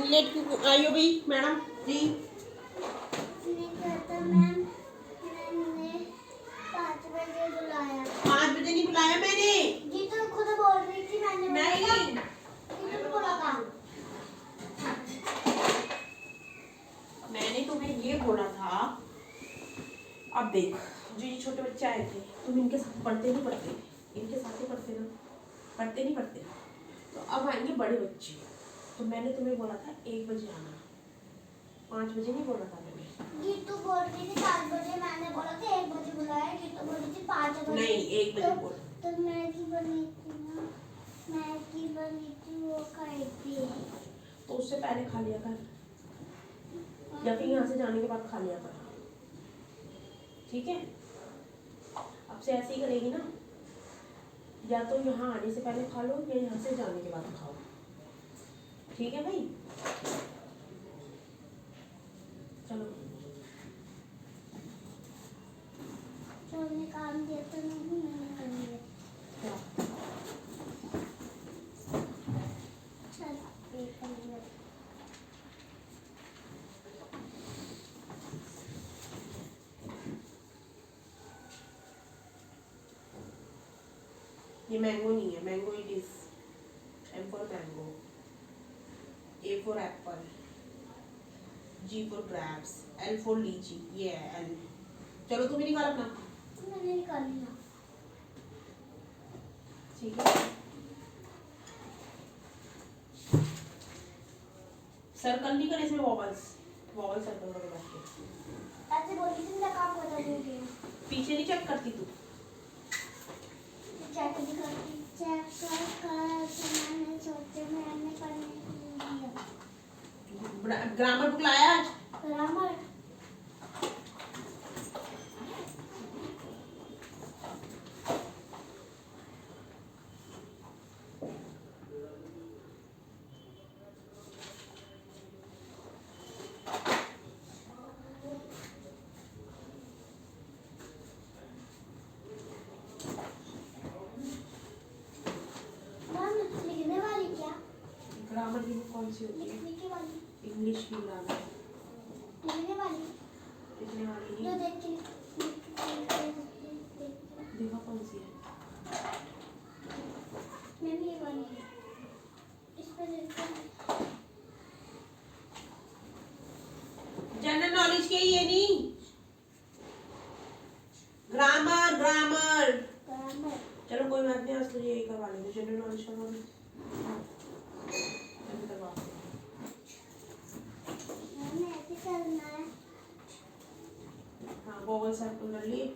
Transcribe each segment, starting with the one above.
Late क्यों आई हो भाई मैडम जी? नहीं कहता मैम, मैंने 5 बजे बुलाया। 5 बजे नहीं बुलाया मैंने जी, तो खुद बोल रही थी मैंने नहीं। जी, तो बोला था। मैंने तुम्हें ये बोला था। अब देख, जो ये छोटे बच्चे आए थे तुम इनके साथ पढ़ते नहीं पढ़ते? इनके साथ ही पढ़ते ना, पढ़ते नहीं पढ़ते? तो अब आएंगे बड़े बच्चे, तो मैंने तुम्हें बोला था 1 बजे आना, 5 बजे नहीं बोला था मैंने। गीतू बोल रही थी 7 बजे, मैंने बोला था 1 बजे बुलाया। गीतू बोल रही थी 5 बजे। नहीं 1 बजे बोल। तो मैगी बनी थी ना, मैगी बनी थी, वो खाई थी। तो उससे पहले खा लिया कर, या फिर यहाँ से जाने के बाद खा लिया कर, ठीक है? अब से ऐसे ही करेगी ना, या तो यहाँ आने से पहले खा लो या यहाँ से जाने के बाद खाओ, ठीक है भाई? चलो चलो, काम दिया तो नहीं, मैंने कर लिया। क्या? चल, ये कर लिया। ये मैंगो नहीं है, mango it is M for mango, A for Apple, G for grapes, L for लीची, ये है L। चलो तुम ही निकाल अपना, मैंने निकाल लिया। ठीक है? सर्कल नहीं करे इसमें, वॉवल्स, वॉवल सर्कल करो बैठ के। ऐसे बोली थी मैं काम बता दूंगी। पीछे नहीं चेक करती तू? चेक भी करती, चेक कर मैंने सोचे मैंने करने के लिए। ग्रामर बुक लाया आज? ग्रामर मैम लिखने वाली क्या? ग्रामर की बुक कौन सी होती है? लिखने की वाली, इंग्लिश की ग्रामर। लिखने वाली लिखने वाली जो नहीं, देख के देखो कौन सी है। मैम ये वाली है, इस पर देखो। जनरल नॉलेज के ये नहीं, ग्रामर ग्रामर। ग्रामर चलो कोई बात नहीं, आज तुझे यही करवा लेंगे, जनरल नॉलेज करवा लेंगे। जल्दी करवा। मैम ऐसे करना है। हाँ वॉवल सर्कल कर लिए।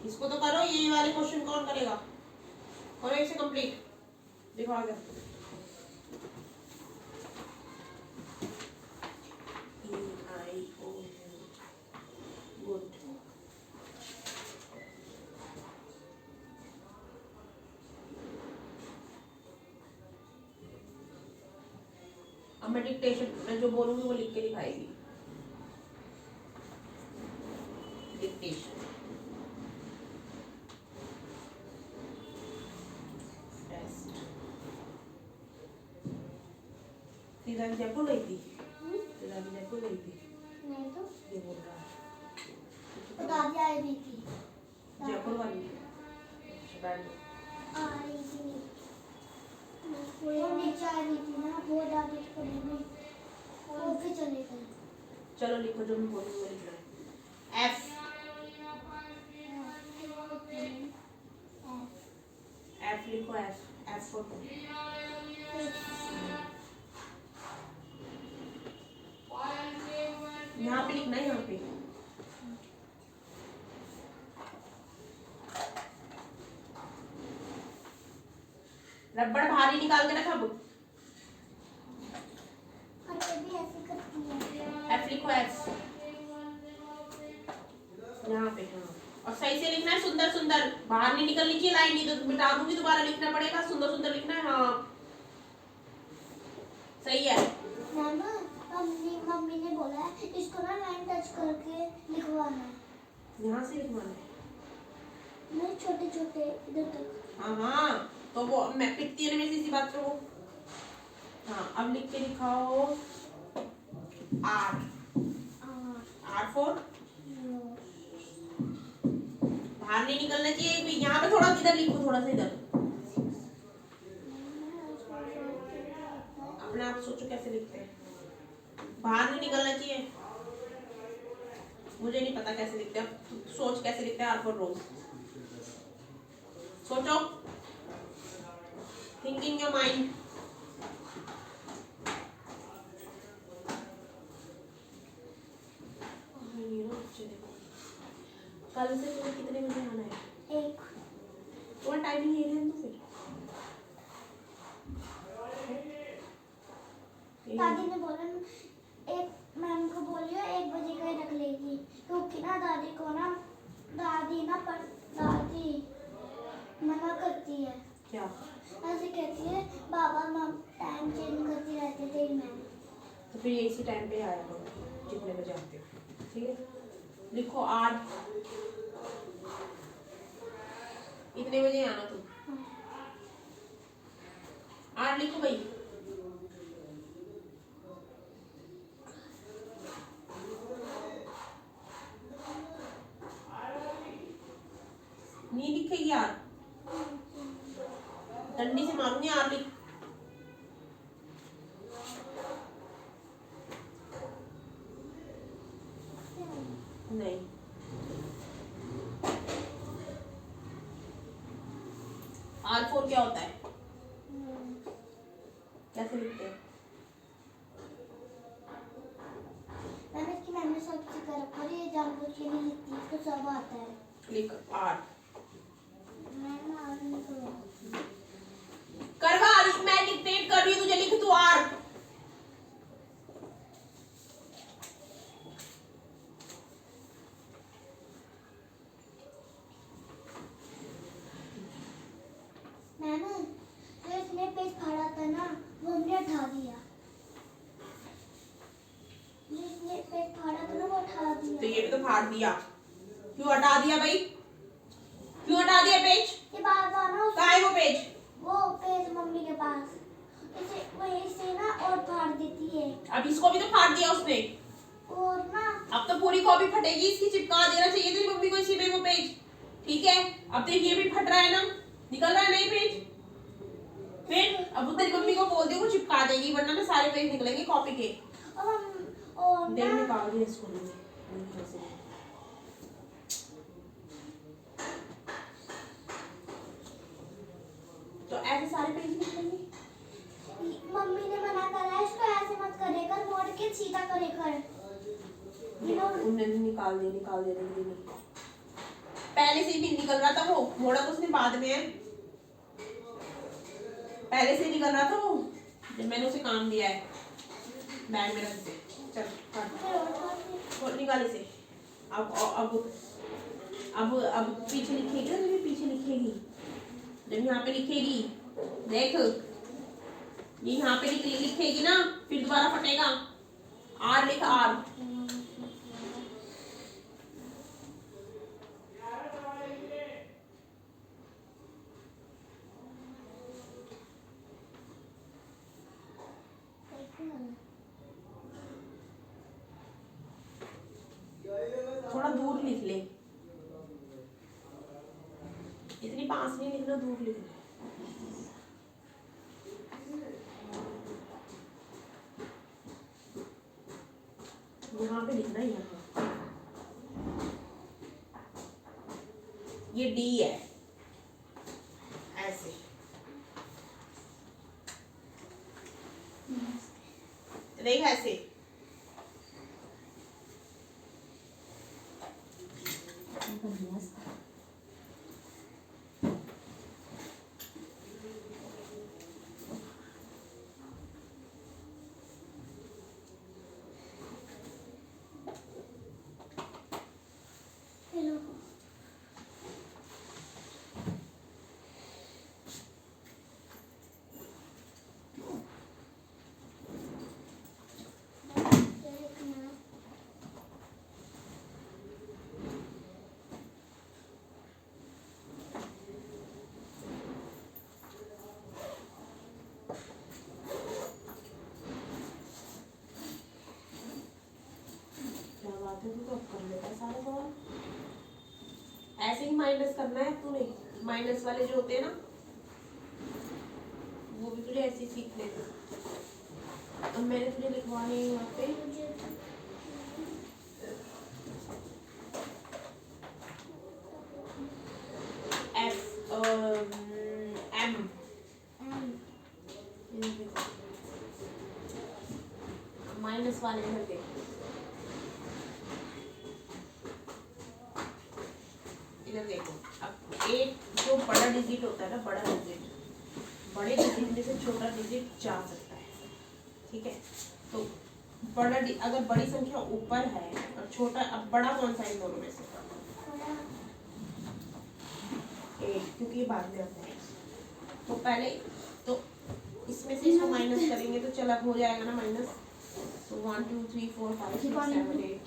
इसको तो करो, ये वाले क्वेश्चन कौन करेगा? करो इसे कंप्लीट, देखो आगे। गुड। अब मैं डिक्टेशन, मैं जो बोलूंगी वो लिख के दिखाएगी। Dictation test. सीधा जयपुर गई थी? सीधा जयपुर गई थी? नहीं तो ये बोल रहा है तो दादी आई भी थी। जयपुर वाली। अच्छा बैठ जाओ। आई थी, वो नीचे आई भी थी ना, वो दादी को लेने वो फिर चले गए। चलो लिखो, जो मैं बोलूंगी वो लिखना है। F F लिखो, F for यहाँ पे लिखना है, यहाँ पे। रबड़ भारी निकाल के रख अब। भी ऐसे करती है। F लिखो, F बाहर नहीं निकलनी चाहिए लाइन, नहीं तो मिटा दूंगी, दोबारा लिखना पड़ेगा, सुंदर सुंदर लिखना है। हाँ सही है। मैम मम्मी ने बोला है इसको ना लाइन टच करके लिखवाना है। यहाँ से लिखवाना है? नहीं, छोटे छोटे इधर तक। हाँ हाँ, तो वो मैं पिटती है ना मेरी इसी बात पे वो। हाँ अब लिख के दिखाओ। आर, आर फॉर बाहर नहीं निकलना चाहिए। यहाँ पे थोड़ा इधर लिखो, थोड़ा सा इधर। अपने आप सोचो कैसे लिखते हैं। बाहर नहीं निकलना चाहिए। मुझे नहीं पता कैसे लिखते हैं, सोच कैसे लिखते हैं। आर फॉर रोज, सोचो, थिंक इन योर माइंड। कल से तुम्हें कितने बजे आना है? 1। तुम्हारा टाइमिंग ये है तो फिर दादी ने बोला एक मैम को बोलियो 1 बजे का ही रख लेगी, क्योंकि ना दादी को ना दादी मना करती है। क्या? ऐसे कहती है बाबा मम टाइम चेंज करती रहती थे मैम। तो फिर इसी टाइम पे आया करो जितने बजे आते हो, ठीक है। लिखो आज इतने बजे आना तुम। आज लिखो भाई। नहीं लिखेगी यार, डंडी से मारूंगी। यार लिख। नहीं, आर फोर क्या होता है? कैसे लिखते हैं? मैंने इसकी मैम ने सब सिखा रखा है, ये जानबूझ के नहीं लिखती, इसको सब आता है। लिख आर। मैम आर नहीं करो। करवा, मैं डिक्टेट कर रही हूँ तुझे, लिख तू आर। मैम जो इसने पेज फाड़ा था ना वो हमने उठा दिया। जो इसने पेज फाड़ा था ना वो उठा दिया। तो ये भी तो फाड़ दिया। क्यों हटा दिया भाई? क्यों हटा दिया पेज? ये बार बार ना कहाँ है वो पेज? वो पेज मम्मी के पास, इसे वहीं से ना और फाड़ देती है। अब इसको भी तो फाड़ दिया उसने। और ना अब तो पूरी कॉपी फटेगी इसकी, चिपका देना चाहिए तेरी मम्मी को इसी में वो पेज, ठीक है। अब देख ये भी फट रहा है ना, निकल रहा है नहीं पेज। फिर अब तेरी मम्मी को बोल दे वो चिपका देगी, वरना ना सारे पेज निकलेंगे कॉपी के। और देख ना निकाल दिया इसको। तो ऐसे सारे पेज निकलेंगे। मम्मी ने मना करा है इसको ऐसे मत करे कर, मोड़ के सीधा करे कर। उन्होंने निकाल दे रही नहीं। पहले से ही निकल रहा था वो, मोड़ा तो उसने बाद में है। पहले से निकल रहा था वो जब मैंने उसे काम दिया है। बैग में रख दे, चल काट निकाले से। अब पीछे लिखेगी ना, जब पीछे लिखेगी, जब यहाँ पे लिखेगी देख, ये यहाँ पे लिखेगी ना, फिर दोबारा फटेगा। आर लिख, आर। थोड़ा दूर लिख ले, इतनी पास नहीं लिखना, दूर लिख ले। यहाँ पे लिखना है, यहाँ ये डी है ऐसे। देख ऐसे। माइनस करना है तूने, माइनस वाले जो होते हैं ना वो भी तुझे ऐसे ही सीख लेना। अब मैंने तुझे लिखवाने हैं यहाँ पे एम माइनस वाले इधर देख, इधर देखो। अब एक जो बड़ा डिजिट होता है ना, बड़ा डिजिट, बड़े डिजिट में से छोटा डिजिट जा सकता है, ठीक है। तो बड़ा अगर बड़ी संख्या ऊपर है और छोटा, अब बड़ा कौन सा है इन दोनों में से? 8, क्योंकि ये बाद में आता है। तो पहले तो इसमें से इसको माइनस करेंगे तो चल अब हो जाएगा ना माइनस। तो 1 2 3 4 5 6 7 8,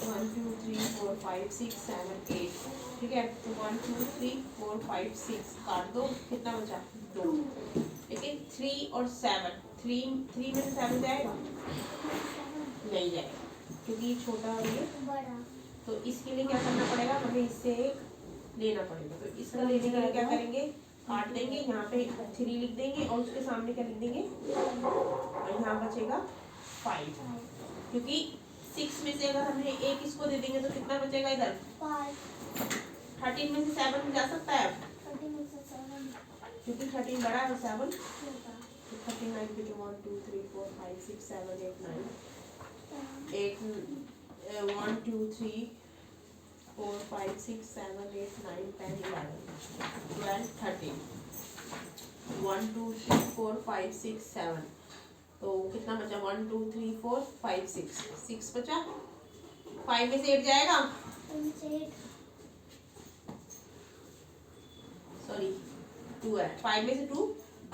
1 2 3 4 5 6 7 8, ठीक है। तो 1 2 3 4 5 6 काट दो, कितना बचा? 2। लेकिन 3 और 7, 3 में से 7 जाएगा? नहीं जाएगा, क्योंकि ये छोटा और ये बड़ा। तो इसके लिए क्या करना पड़ेगा, हमें इससे एक लेना पड़ेगा। तो इसका लेने के लिए क्या करेंगे, काट देंगे, यहाँ पे 3 लिख देंगे और उसके सामने क्या लिख देंगे, और यहाँ बचेगा 5, क्योंकि 6 में से अगर हमने एक इसको दे देंगे तो कितना बचेगा इधर? 13 में से 7 जा सकता है, क्योंकि 13 बड़ा है 7, 39 के 1 2 3 4 5 6 7 8 9, 1 2 3 4 5 6 7 8 9 10 11 12 13, 1 2 3 4 5 6 7, तो कितना बचा? 1 2 3 4 5 6 बचा। 5 में से 8 जाएगा, सॉरी 2 है, 5 में से 2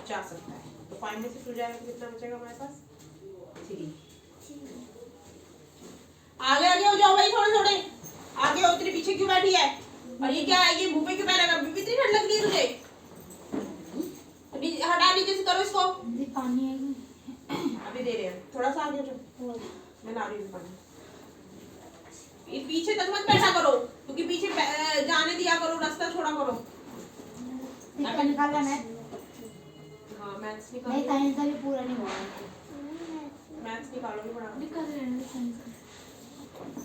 जा सकता है। तो 5 में से 2 जाएगा तो कितना बचेगा हमारे पास? 3। आगे आगे हो जाओ भाई, थोड़े थोड़े आगे हो, तेरे पीछे क्यों बैठी है? और ये क्या है, ये मुंह पे क्यों पैर लगा? इतनी ठंड लग रही है तुझे? हटा, नीचे से करो इसको। पानी है अभी दे रहे हैं, थोड़ा सा आगे हो जाओ, मैं ला रही हूँ पानी। ये पीछे तक मत बैठा करो, क्योंकि पीछे जाने दिया करो, रास्ता छोड़ा करो। निकालना है। हाँ मैथ्स निकालो, नहीं साइंस का भी पूरा नहीं हुआ। मैथ्स निकालोगे बड़ा निकाल रहे हैं साइंस का।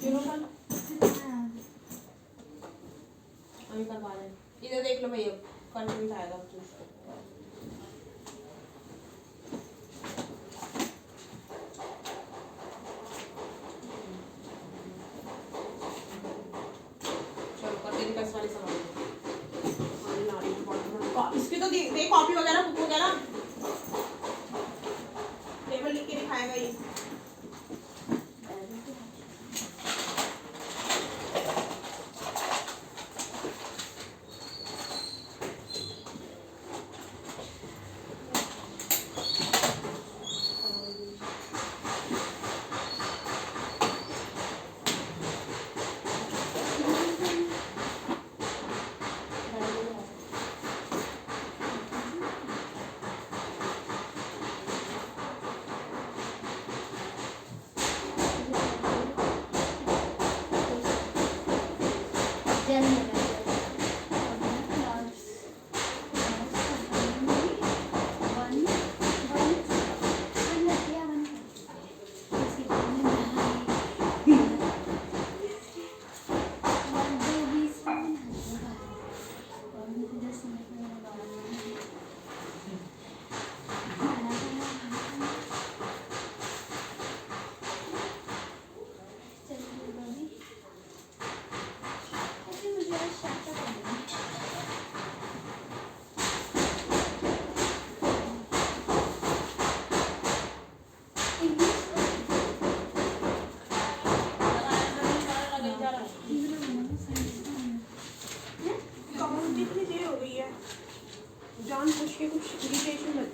चलो कल अभी करवा रहे हैं। इधर देख लो भैया, कल नहीं खाएगा तो उसको। चलो कर तेरी पैसे वाली सामान इसकी तो दे कॉपी वगैरह, बुक वगैरह, टेबल लिख के दिखाएगा ये।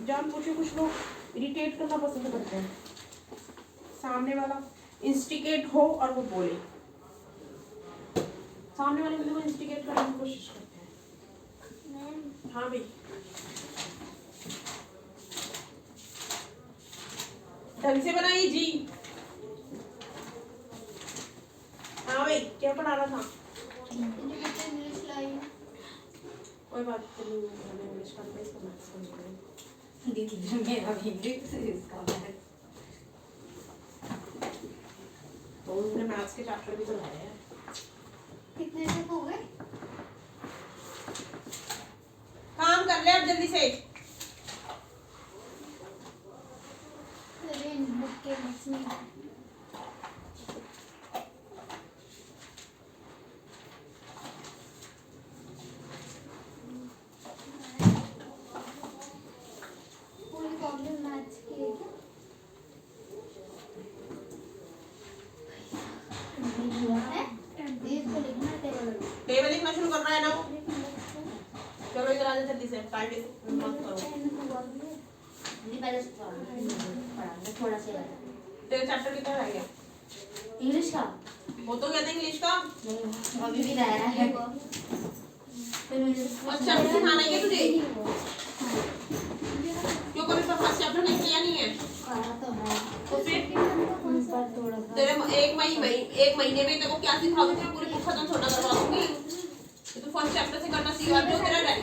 जानबूझ के कुछ लोग इरिटेट करना पसंद करते हैं, सामने वाला इंस्टिगेट हो और वो बोले, सामने वाले बंदे को इंस्टिगेट करने की कोशिश करते हैं। हाँ भाई, ढंग से बनाइए जी। हाँ भाई, क्या पढ़ा रहा था? कोई बात नहीं, हमें इंग्लिश का तो इसको मैथ्स का नहीं। दीदी मेरा भी इंग्लिश इसका मैथ। तो उन्होंने मैथ्स के चैप्टर भी तो लाए हैं। कितने तक हो गए? काम कर ले अब जल्दी से। अरे इन बुक के मिक्स में पूरी कॉपी मैथ्स की है क्या? है? इसको लिखना है टेबल में। टेबल लिखना शुरू कर रहा है ना वो। चलो इधर आ जा जल्दी से, टाइम वेस्ट मत करो। दीदी पहले पढ़ा थोड़ा सा बता। तेरे चैप्टर कितना रह गया? इंग्लिश का वो तो कहते हैं इंग्लिश का। नहीं अभी भी रह रहा है। फिर मुझे अच्छा सिखाना है क्या तुझे? क्यों कभी तो फर्स्ट चैप्टर नहीं किया नहीं है? तो है तो फिर पर थोड़ा सा तेरे एक महीने में तेरे को क्या सिखा दूँ? पूरी बुक खत्म थोड़ा करवा दूंगी। तो फर्स्ट चैप्टर से करना सीखा।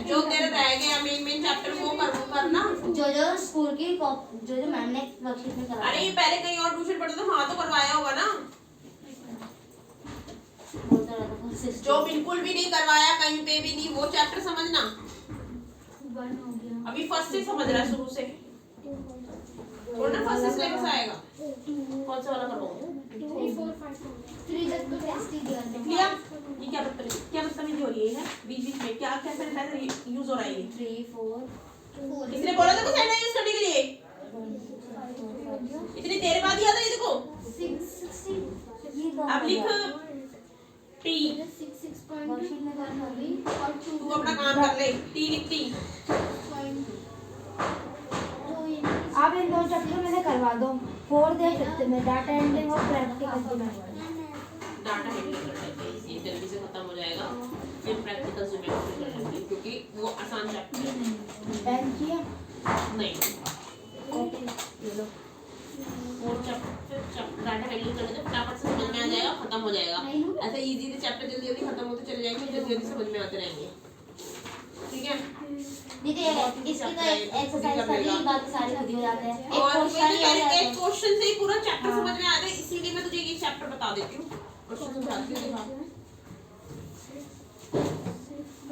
जो तेरा रह गया मेन चैप्टर वो करना। जो स्कूल की जो मैम ने वर्कशीट में कराया। अरे ये पहले कहीं और ट्यूशन पढ़ते तो वहाँ तो करवाया होगा ना। बोलता रहता था जो बिल्कुल भी नहीं करवाया कहीं पे भी नहीं, वो चैप्टर समझना। 1 हो गया। अभी फर्स्ट से समझ रहा है शुरू से। थोड़ा ना फर्स्ट से सिलेबस आएगा। कौन सा वाला करवाऊँ? 3 4 5 3 तक तो टेस्ट ही दिया था। लिया ये क्या बदतमीजी हो रही है बीच बीच में? क्या क्या सेंटेंस यूज हो रहा है ये? 3 4 इसने बोला था कुछ सेंटेंस यूज करने के लिए? इतनी देर बाद याद है ये देखो। 6 अब लिख टी। 6 वर्कशीट में करना होगी। और तू अपना काम कर ले। टी लिख टी। आप इन दो चैप्टर में से करवा दो। 4 दे सकते हैं, डाटा एंट्रिंग और प्रैक्टिकल भी मैं डाटा हैंडलिंग कर लेते हैं, ये जल्दी से खत्म हो जाएगा। फिर प्रैक्टिकल से मैं शुरू कर लूंगी क्योंकि वो आसान चैप्टर है। पेन किया नहीं ये लो। वो चैप्टर डाटा हैंडलिंग कर लेते हैं, फटाफट से समझ में आ जाएगा, खत्म हो जाएगा। ऐसे इजी से चैप्टर जल्दी जल्दी खत्म होते चले जाएंगे, जल्दी जल्दी समझ में आते रहेंगे। ठीक है? दीदी इसकी तो एक्सरसाइज कर ली, बाकी सारे खुद ही हो जाते हैं। और एक एक क्वेश्चन से ही पूरा चैप्टर समझ में आ जाए, इसीलिए मैं तुझे ये चैप्टर बता देती हूँ। क्वेश्चन समझाती हूँ, दिखा।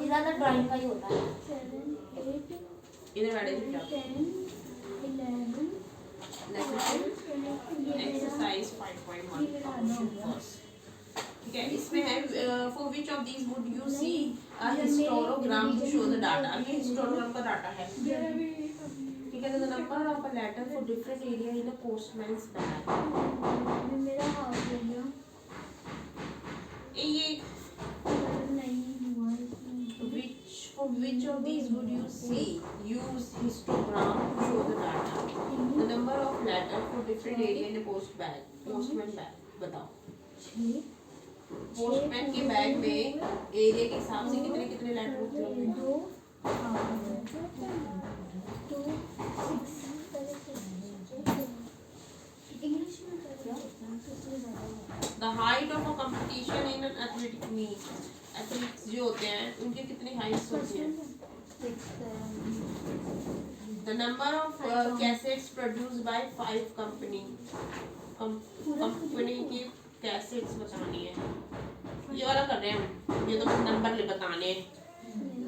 ये ज्यादा ड्राइंग का ही होता है। 7 8 इधर बैठे थे क्या? 10 11 एक्सरसाइज 5.1 ठीक है। इसमें है for which of these would you see a histogram to show the data. ये हिस्टोग्राम का डाटा है। ठीक है। The number of a letter for different area in a postman's bag. मेरा हाफ हो गया। ये नहीं हुआ इसमें। which of these would you see use histogram to show the data? The number of letter for different area in a postman bag बताओ। Postman के bag में एरिया के हिसाब से कितने कितने लेटर होते होंगे? 2 इंग्लिश में The height of a competition in an athletic meet. Athletes जो होते हैं उनके कितने हाइट्स होती हैं? 6 The number of cassettes produced by 5 company की कैसेट्स बतानी है। ये वाला कर रहे हैं हम, ये तो बस नंबर ले बताने हैं।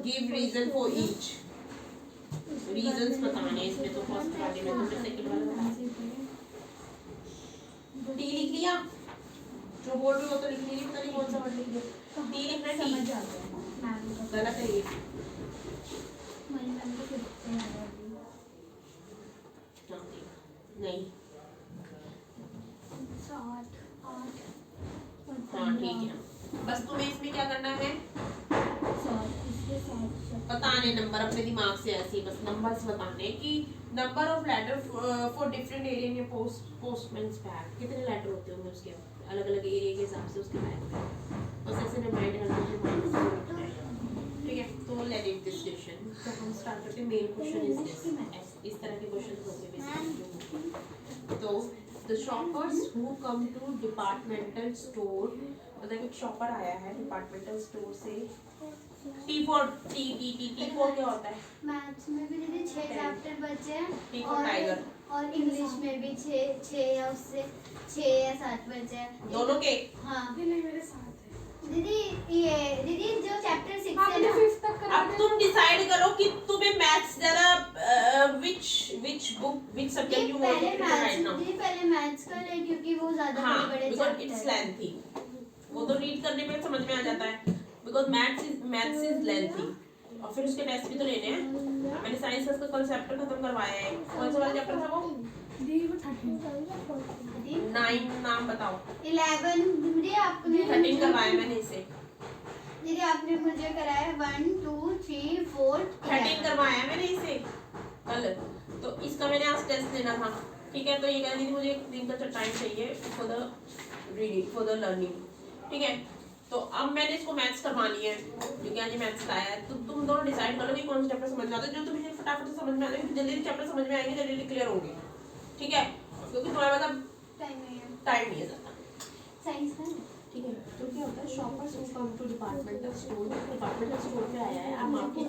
Give reason for each, reasons बताने हैं इसमें। तो फर्स्ट वाले में तुमने सेकंड वाला बताया। टी लिख लिया? जो बोल रही हो तो लिख ली, पता नहीं कौन सा वर्ड लिख लिया। टी लिखना है, टी गलत है ये। नहीं हाँ ठीक है। बस तुम्हें इसमें क्या करना है, बताने नंबर अपने दिमाग से ऐसे ही बस नंबर्स बताने कि number of letter for different area in postman's bag. कितने लेटर होते होंगे उसके अलग अलग एरिया के हिसाब से उसके बैग में। बस ऐसे रिमाइंड करना। ठीक है। तो लेट इट दिस क्वेश्चन। तो हम स्टार्ट करते हैं। Main question is this. इस तरह के क्वेश्चन होंगे बेसिकली। तो the shoppers who come to departmental store, मतलब एक शॉपर आया है डिपार्टमेंटल स्टोर से T4 T4 क्या होता है? मैथ्स में भी दीदी 6 चैप्टर बचे हैं T for tiger। और इंग्लिश में भी 6 या उससे 6 या 7 बचे हैं दोनों के? हाँ नहीं मेरे साथ है। दीदी ये दीदी जो चैप्टर 6 है आपने ना 5th तक करा अब तुम डिसाइड करो कि तुम्हें मैथ्स ज्यादा which book which subject you want to पहले take मैथ्स right now? दीदी पहले मैथ्स कर ले क्योंकि वो ज्यादा हाँ, बड़े because चैप्टर it's lengthy। वो तो रीड करने में समझ में आ जाता है because maths is lengthy और फिर उसके टेस्ट भी तो लेने हैं। मैंने साइंस का कल चैप्टर खत्म करवाया है। कौन सा वाला चैप्टर था वो? दीदी वो 13 9 नाम बताओ। 11 दीदी आपने 13 करवाया मैंने इसे। दीदी आपने मुझे कराया 1 2 3 4 13 करवाया मैंने इसे कल। तो इसका मैंने आज टेस्ट लेना था। ठीक है, तो ये कह रही थी मुझे एक दिन का टाइम चाहिए for the reading for the learning. ठीक है, तो अब मैंने इसको मैथ्स करवानी है क्योंकि आज मैथ्स का है। तो तुम दोनों डिसाइड कर लो कि कौन सा चैप्टर समझ में आता है। जो तुम्हें फटाफट से समझ में आता है जल्दी चैप्टर समझ में आएंगे, जल्दी क्लियर होंगे। ठीक है, क्योंकि तुम्हारे पास टाइम नहीं है टाइम नहीं है ज़्यादा। साइंस का ठीक है, तो क्या होता है shoppers who come to departmental store पे आया है। आप आपकी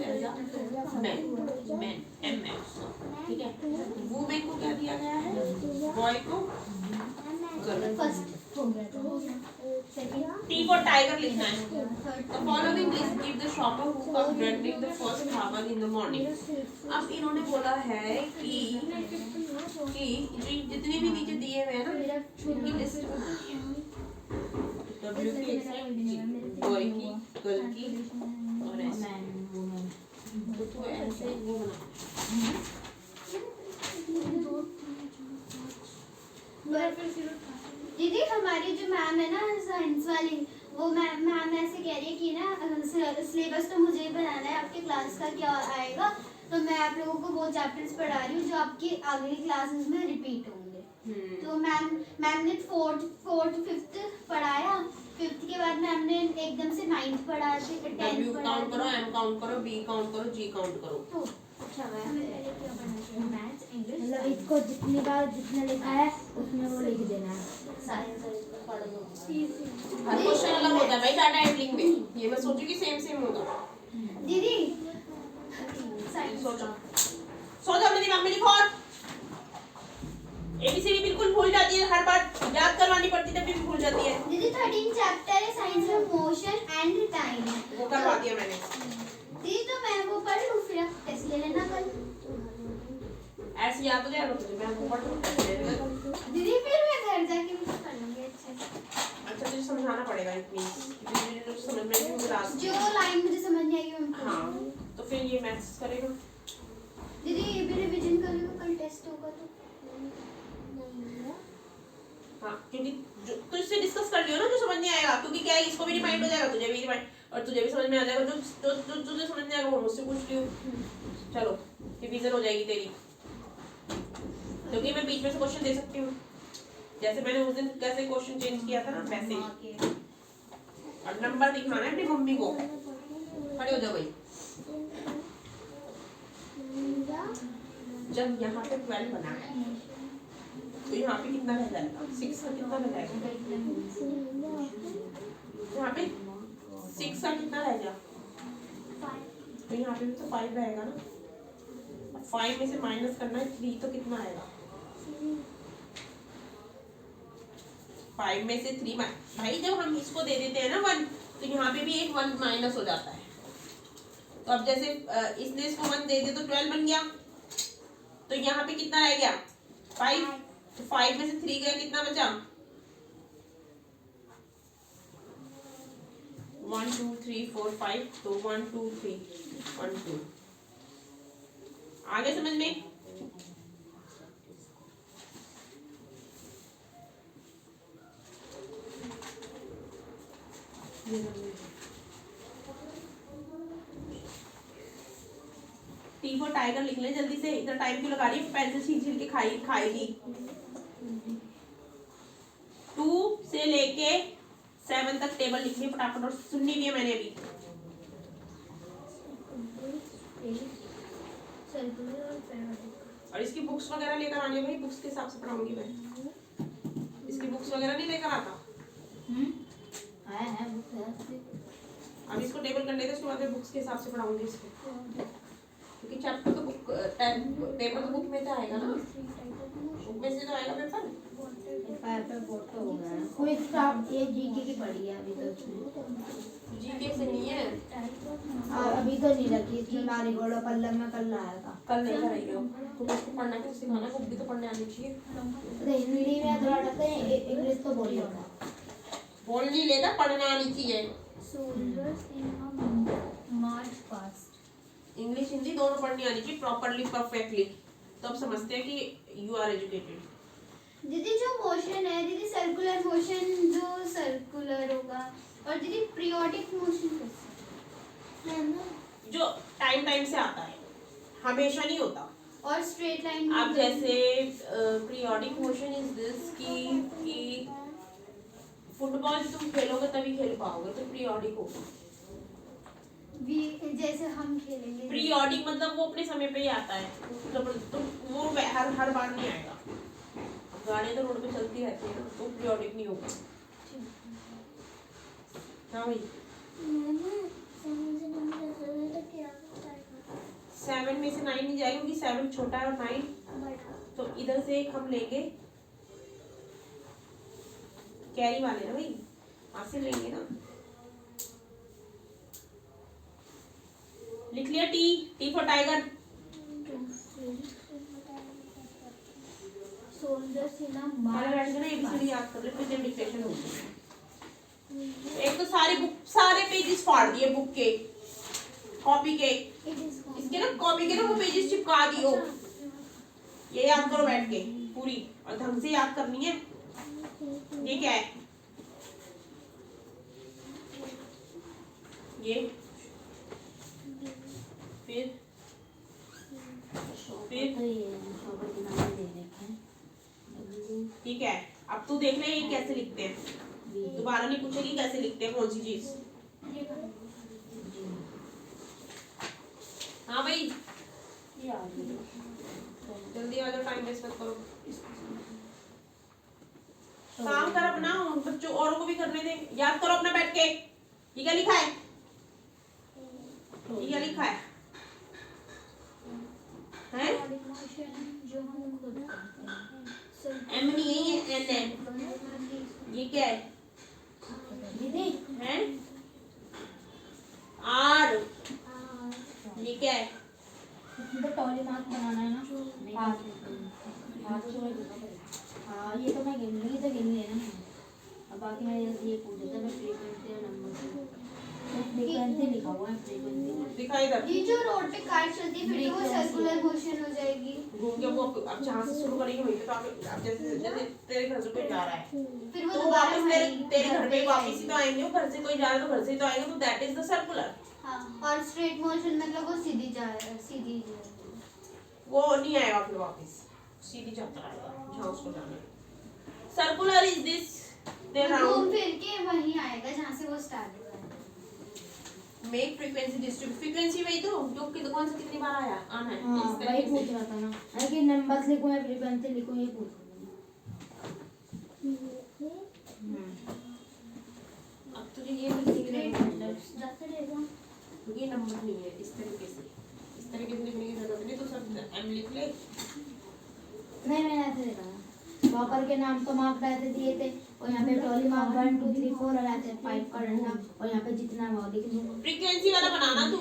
मैन MS। ठीक है, वुमेन को क्या दिया गया है, बॉय को गर्ल। फर्स्ट हो गया था सेकंड T for tiger लिखना है। The following list give the shopper who comes during the first hour in the morning। अब इन्होंने बोला है कि जितने भी नीचे दिए हुए हैं ना उनकी लिस्ट बनानी है। W की बॉय की गर्ल की और ऐसे। तो तू ऐसे वो बना। दीदी हमारी जो मैम है ना साइंस वाली वो मैम ऐसे कह रही है कि ना सिलेबस तो मुझे ही बनाना है, आपके क्लास का क्या आएगा तो मैं आप लोगों को वो चैप्टर्स पढ़ा रही हूँ जो आपकी अगली क्लासेस में रिपीट होंगे। तो मैम ने फोर्थ फिफ्थ पढ़ाया, फिफ्थ के बाद मैम ने एकदम से 9th पढ़ा दी, 10th W काउंट करो, M काउंट करो, B काउंट करो, G काउंट करो। तो अच्छा हमें पहले क्या पढ़ना चाहिए, मैथ्स इंग्लिश मतलब इसको जितनी बार जितना लिखा है उसमें वो लिख देना है। साइंस पढ़ लो। हर क्वेश्चन अलग होता है भाई डाटा एंट्रिंग में। ये मैं सोचू कि सेम होगा। दीदी साइंस सोचो मेरी मम्मी लिखो। और ABCD बिल्कुल भूल जाती है, हर बार याद करवानी पड़ती है तब भी भूल जाती है। दीदी 13 चैप्टर है साइंस में, मोशन एंड टाइम वो करवा दिया मैंने। दीदी तो मैं वो पढ़ लूँ फिर आप टेस्ट ले लेना कल। ऐसे याद हो जाएगा तुझे, मैं वो पढ़ लूंगा। दीदी फिर मैं घर जाके भी पढ़ लूंगी अच्छे से। अच्छा तुझे समझाना पड़ेगा इट मींस कि तुझे समझ में नहीं आ जो लाइन मुझे समझ नहीं आएगी मैं हाँ, तो फिर ये मैथ्स करेगा। दीदी ये भी रिवीजन कर लो, कल टेस्ट होगा तो। हाँ, क्योंकि जो तो इससे डिस्कस कर लियो ना जो समझ नहीं आएगा, क्योंकि क्या है इसको भी रिमाइंड हो जाएगा, तुझे भी रिमाइंड और तुझे भी समझ में आ जाएगा। जो तुझे समझ नहीं आएगा वो मुझसे पूछ लियो। चलो रिवीजन हो जाएगी तेरी, क्योंकि मैं बीच में से क्वेश्चन दे सकती हूँ। जैसे मैंने उस दिन कैसे क्वेश्चन चेंज किया था ना वैसे ही। और नंबर दिखाना है अपनी मम्मी को। खड़े हो जाओ भाई। जब यहाँ पे 12 बना है तो यहाँ पे कितना रह जाएगा, 6 का कितना रह जाएगा, यहाँ पे 6 का कितना रह गया, तो यहाँ पे भी तो 5 रहेगा ना। 5 में से माइनस करना है 3 तो कितना आएगा, 5 में से 3 भाई जब हम इसको दे देते हैं ना 1 तो यहाँ पे भी एक 1 माइनस हो जाता है। तो अब जैसे इसने इसको 1 दे दिया तो 12 बन गया, तो यहाँ पे कितना रह गया 5, तो 5 में से 3 गया कितना बचा 1 2 3 4 5, तो 1 2 3 1 2 आगे समझ में। T for टाइगर लिख ले जल्दी से, इतना टाइम क्यों लगा रही है, पेंसिल छील के खाएगी। 2 से लेके 7 तक टेबल लिखनी फटाफट, और सुननी भी है मैंने अभी। और इसकी बुक्स वगैरह लेकर आनी है भाई, बुक्स के हिसाब से पढ़ाऊंगी मैं। इसकी बुक्स वगैरह नहीं लेकर आता, अब इसको टेबल कर लेते हैं, उसके बाद मैं बुक्स के हिसाब से पढ़ाऊंगी इसको, क्योंकि चैप्टर तो बुक पेपर तो बुक में तो आएगा ना, बुक में से तो आएगा पेपर। कोई स्टाफ ये जीके की पढ़ी है अभी तो उसमें। जीके से नहीं है, अभी तो नहीं रखी इसमें, मारी गोड़ो पल्लम में कल लाया था। कल नहीं कराएंगे तुम उसको पढ़ना कैसे सिखाना, बुक भी तो पढ़ने आनी चाहिए। तो हिंदी में थोड़ा लगता है, इंग्लिश तो बोल लेता। बोल नहीं लेता, पढ़ना आनी चाहिए। Soldiers in a march past. English Hindi दोनों पढ़नी आनी चाहिए प्रॉपरली परफेक्टली, तो अब समझते हैं कि यू आर एजुकेटेड। दीदी जो मोशन है दीदी, सर्कुलर मोशन जो सर्कुलर होगा, और दीदी पीरियोडिक मोशन कैसे है ना, जो टाइम टाइम से आता है, हमेशा नहीं होता। और स्ट्रेट लाइन। अब जैसे पीरियोडिक मोशन इज दिस कि फुटबॉल तुम खेलोगे तभी खेल पाओगे, तो पीरियोडिक होगा। जैसे हम खेलेंगे पीरियोडिक मतलब वो अपने समय पे ही आता है, तो वो हर बार नहीं आएगा। गाड़ियाँ तो रोड पे चलती रहती है ना, तो पीरियोडिक नहीं होगा। हाँ भाई, 7 में से 9 नहीं जाएगा, क्योंकि 7 छोटा है और 9, तो इधर से एक हम लेंगे कैरी वाले ना भाई, वहां से लेंगे ना। लिख लिया T for tiger. Soldiers in a पहले बैठ के ना एबीसीडी याद कर ले, फिर जब डिक्टेशन होगी। एक तो सारे पेजेस फाड़ दिए बुक के, कॉपी के, इसके ना कॉपी के ना वो पेजेस चिपका दियो। ये याद करो बैठ के पूरी, और ढंग से याद करनी है। ये क्या है, ये फिर ठीक है। अब तू देख ले ये कैसे लिखते हैं, दोबारा नहीं पूछेगी कैसे लिखते हैं कौन सी चीज। हाँ भाई जल्दी आ जाओ, टाइम वेस्ट मत करो, काम कर अपना, बच्चों औरों को भी करने दे। याद करो अपना बैठ के, ये क्या लिखा है, ये क्या लिखा है, हैं? जो हम खुद करते हैं। एम नहीं है, ये एन है। ये क्या है दीदी हैं? आर। ये क्या है, तो टॉली मार्क बनाना है ना, हाँ ये तो मैं गिन ली, तो गिन लिया ना। अब बाकी मैं ये पूछ रहा था, मैं फ्रीक्वेंसी और नंबर फ्रीक्वेंसी लिखा हुआ है, फ्रीक्वेंसी दिखा इधर। ये जो रोड पे कार चलती है फिर तो वो सर्कुलर मोशन हो जाएगी। घूम के वो अब जहाँ से शुरू करेंगे वहीं पे, तो अब जैसे जैसे तेरे घर से कोई जा रहा है, फिर वो तो दोबारा वापस तेरे घर पे वापस ही तो आएंगे, वो घर से कोई जा रहा है तो घर से ही तो आएंगे, तो दैट इज द सर्कुलर। हाँ, और स्ट्रेट मोशन मतलब वो सीधी जा सीधी वो नहीं आएगा फिर वापस, सीधी चलता आएगा जहाँ उसको जाना है। सर्कुलर इज दिस, दे घूम राउंड फिर के वहीं आएगा जहाँ से वो स्टार्ट हुआ है। मेक फ्रीक्वेंसी डिस्ट्रीब्यूट, फ्रीक्वेंसी वही तो जो कि कौन से कितनी बार आया आना है, हाँ इस वही तरीके पूछ से। रहा था ना, अरे कि नंबर्स लिखूं या फ्रीक्वेंसी लिखूं, ये पूछ अब तुझे ये लिखने जाते रहेगा। ये नंबर नहीं है, इस तरीके से लिखने की जरूरत नहीं, तो सब एम लिख ले। नहीं मैंने ऐसे देखा था, वॉकर के नाम तो मार्क ऐसे दिए थे, और यहाँ पे टॉली मार्क 1 2 3 4 और ऐसे 5 का डंडा, और यहाँ पे जितना वो लिख दूँ। फ्रीक्वेंसी वाला बनाना तू,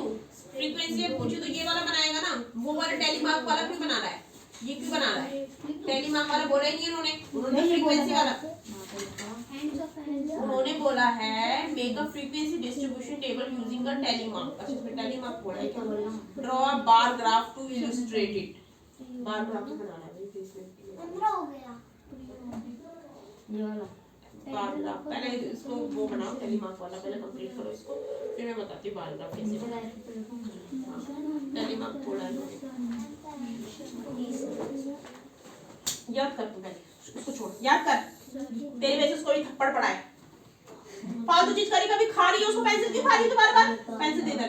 फ्रीक्वेंसी पूछे तो ये वाला बनाएगा ना, वो वाला टेलीमार्क वाला क्यों बना रहा है, ये क्यों बना रहा है? टेलीमार्क वाला बोला ही नहीं उन्होंने फ्रीक्वेंसी वाला उन्होंने बोला है make a frequency distribution table using a tally mark. अच्छा इसमें टेलीमार्क बोला है क्या, draw a bar graph to illustrate it. Bar graph तो बनाना है भाई इसमें, 15 हो गया। ये वाला बार ग्राफ पहले इसको वो बनाओ, टेलीमार्क वाला पहले कंप्लीट करो इसको, फिर मैं बताती हूँ बार ग्राफ कैसे बनाना। टेलीमार्क बोला है याद कर, तू पहले उसको छोड़, याद कर, तेरी वजह से उसको भी थप्पड़ पड़ा है, फालतू चीज करी, कभी खा रही है उसको पेंसिल क्यों खा रही है, बार बार पेंसिल दे दे,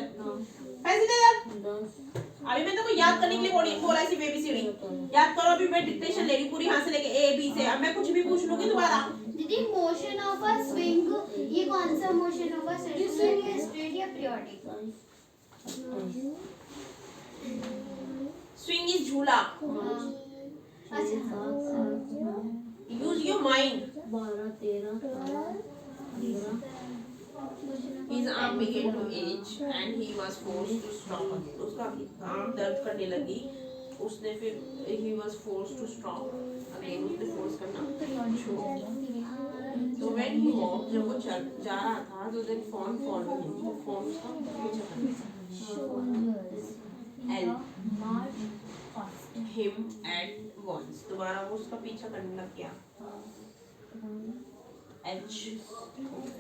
पेंसिल दे दे। अभी मैं तो याद करने के लिए बोला इसी एबीसीडी याद करो। अभी मैं डिक्टेशन ले रही पूरी यहाँ से लेके ए बी से, अब मैं कुछ भी पूछ लूंगी दोबारा दीदी मोशन ऑफ अ स्विंग, ये कौन सा मोशन होगा, सर्कुलर या स्ट्रेट या पीरियोडिक? स्विंग इज झूला. अच्छा use your mind. 12 13 14 His arm began to itch and he was forced to stop. उसका आर्म दर्द करने लगी, उसने फिर he was forced to stop. Again उसने फोर्स करना छोड़ दिया. तो when he walked, जब वो चल जा रहा था तो then fawn followed him. तो fawn उसका पीछा करना. L him at once. दोबारा वो उसका पीछा करने लग गया. H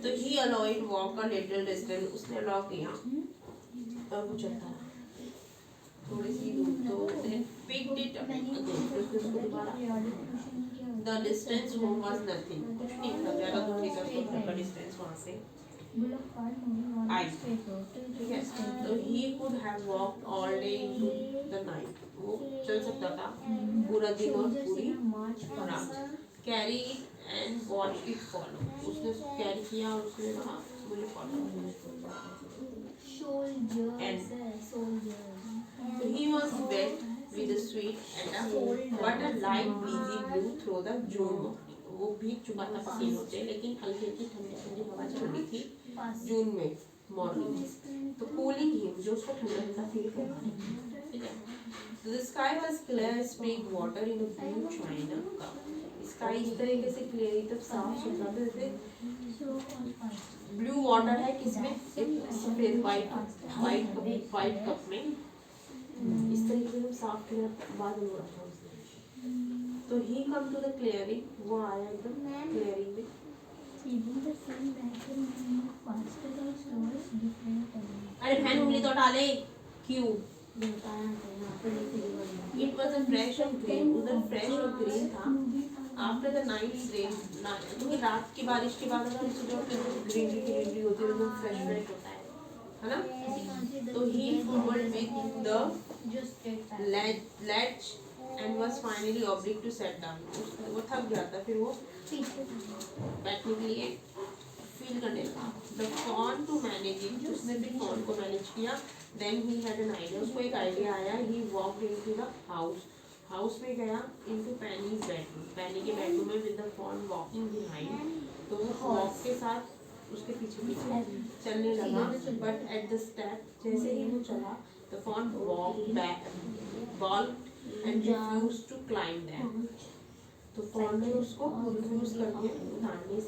तो he allowed walk a little distance. उसने allow किया और वो चलता रहा थोड़ी सी दूर. तो then picked it up again. फिर उसने उसको दोबारा. The distance home was nothing. कुछ नहीं था, ज़्यादा दूर नहीं था उसको घर का distance वहाँ से. I ठीक है. तो he could have walked all day into the night. वो चल सकता था पूरा दिन और पूरी रात. Carry it and watch it follow. उसने कैरी किया और उसने कहा मुझे follow. So he was wet with the sweat and but a light breezy blew through the June morning. वो भीग चुका था पसीनों से, लेकिन हल्की हल्की ठंडी ठंडी हवा चल रही थी जून में मॉर्निंग में. तो कूलिंग हिम, जो उसको ठंडा ठंडा फील करवा रही थी. ठीक है. So the sky was clear as spring water in a blue china cup. Sky इस तरीके से क्लियर एकदम साफ सुथरा था जैसे ब्लू वाटर है किसमें, एक सफेद वाइट कप में. इस तरीके से साफ क्लियर बादल हो रहा था उसमें. तो ही कम टू द क्लियरिंग, वो आया एकदम क्लियरिंग में. अरे फैन उंगली तो डाले क्यों. It was a fresh of green. उधर फ्रेश और ग्रीन था. आफ्टर द नाइट रेन, क्योंकि रात की बारिश के बाद अगर सुबह उठते तो ग्रीनरी होती है, तो फ्रेश फ्रेश होता है ना. तो ही forward with the ledge and was finally obliged to set down. वो थक गया था, फिर वो बैठने के लिए फील करने लगा. The fawn to manage it, उसने भी fawn को मैनेज किया. Then he had an idea, उसको एक आइडिया आया. He walked into the house. House में गया into Penny's bedroom. पैनी के बेडरूम में with the fawn walking behind. तो वो वॉक के साथ उसके पीछे पीछे चलने लगा. बट एट द स्टेप, जैसे ही वो चला, the fawn walked back, balked and refused to climb them. तो fawn ने उसको रिफ्यूज करके उठाने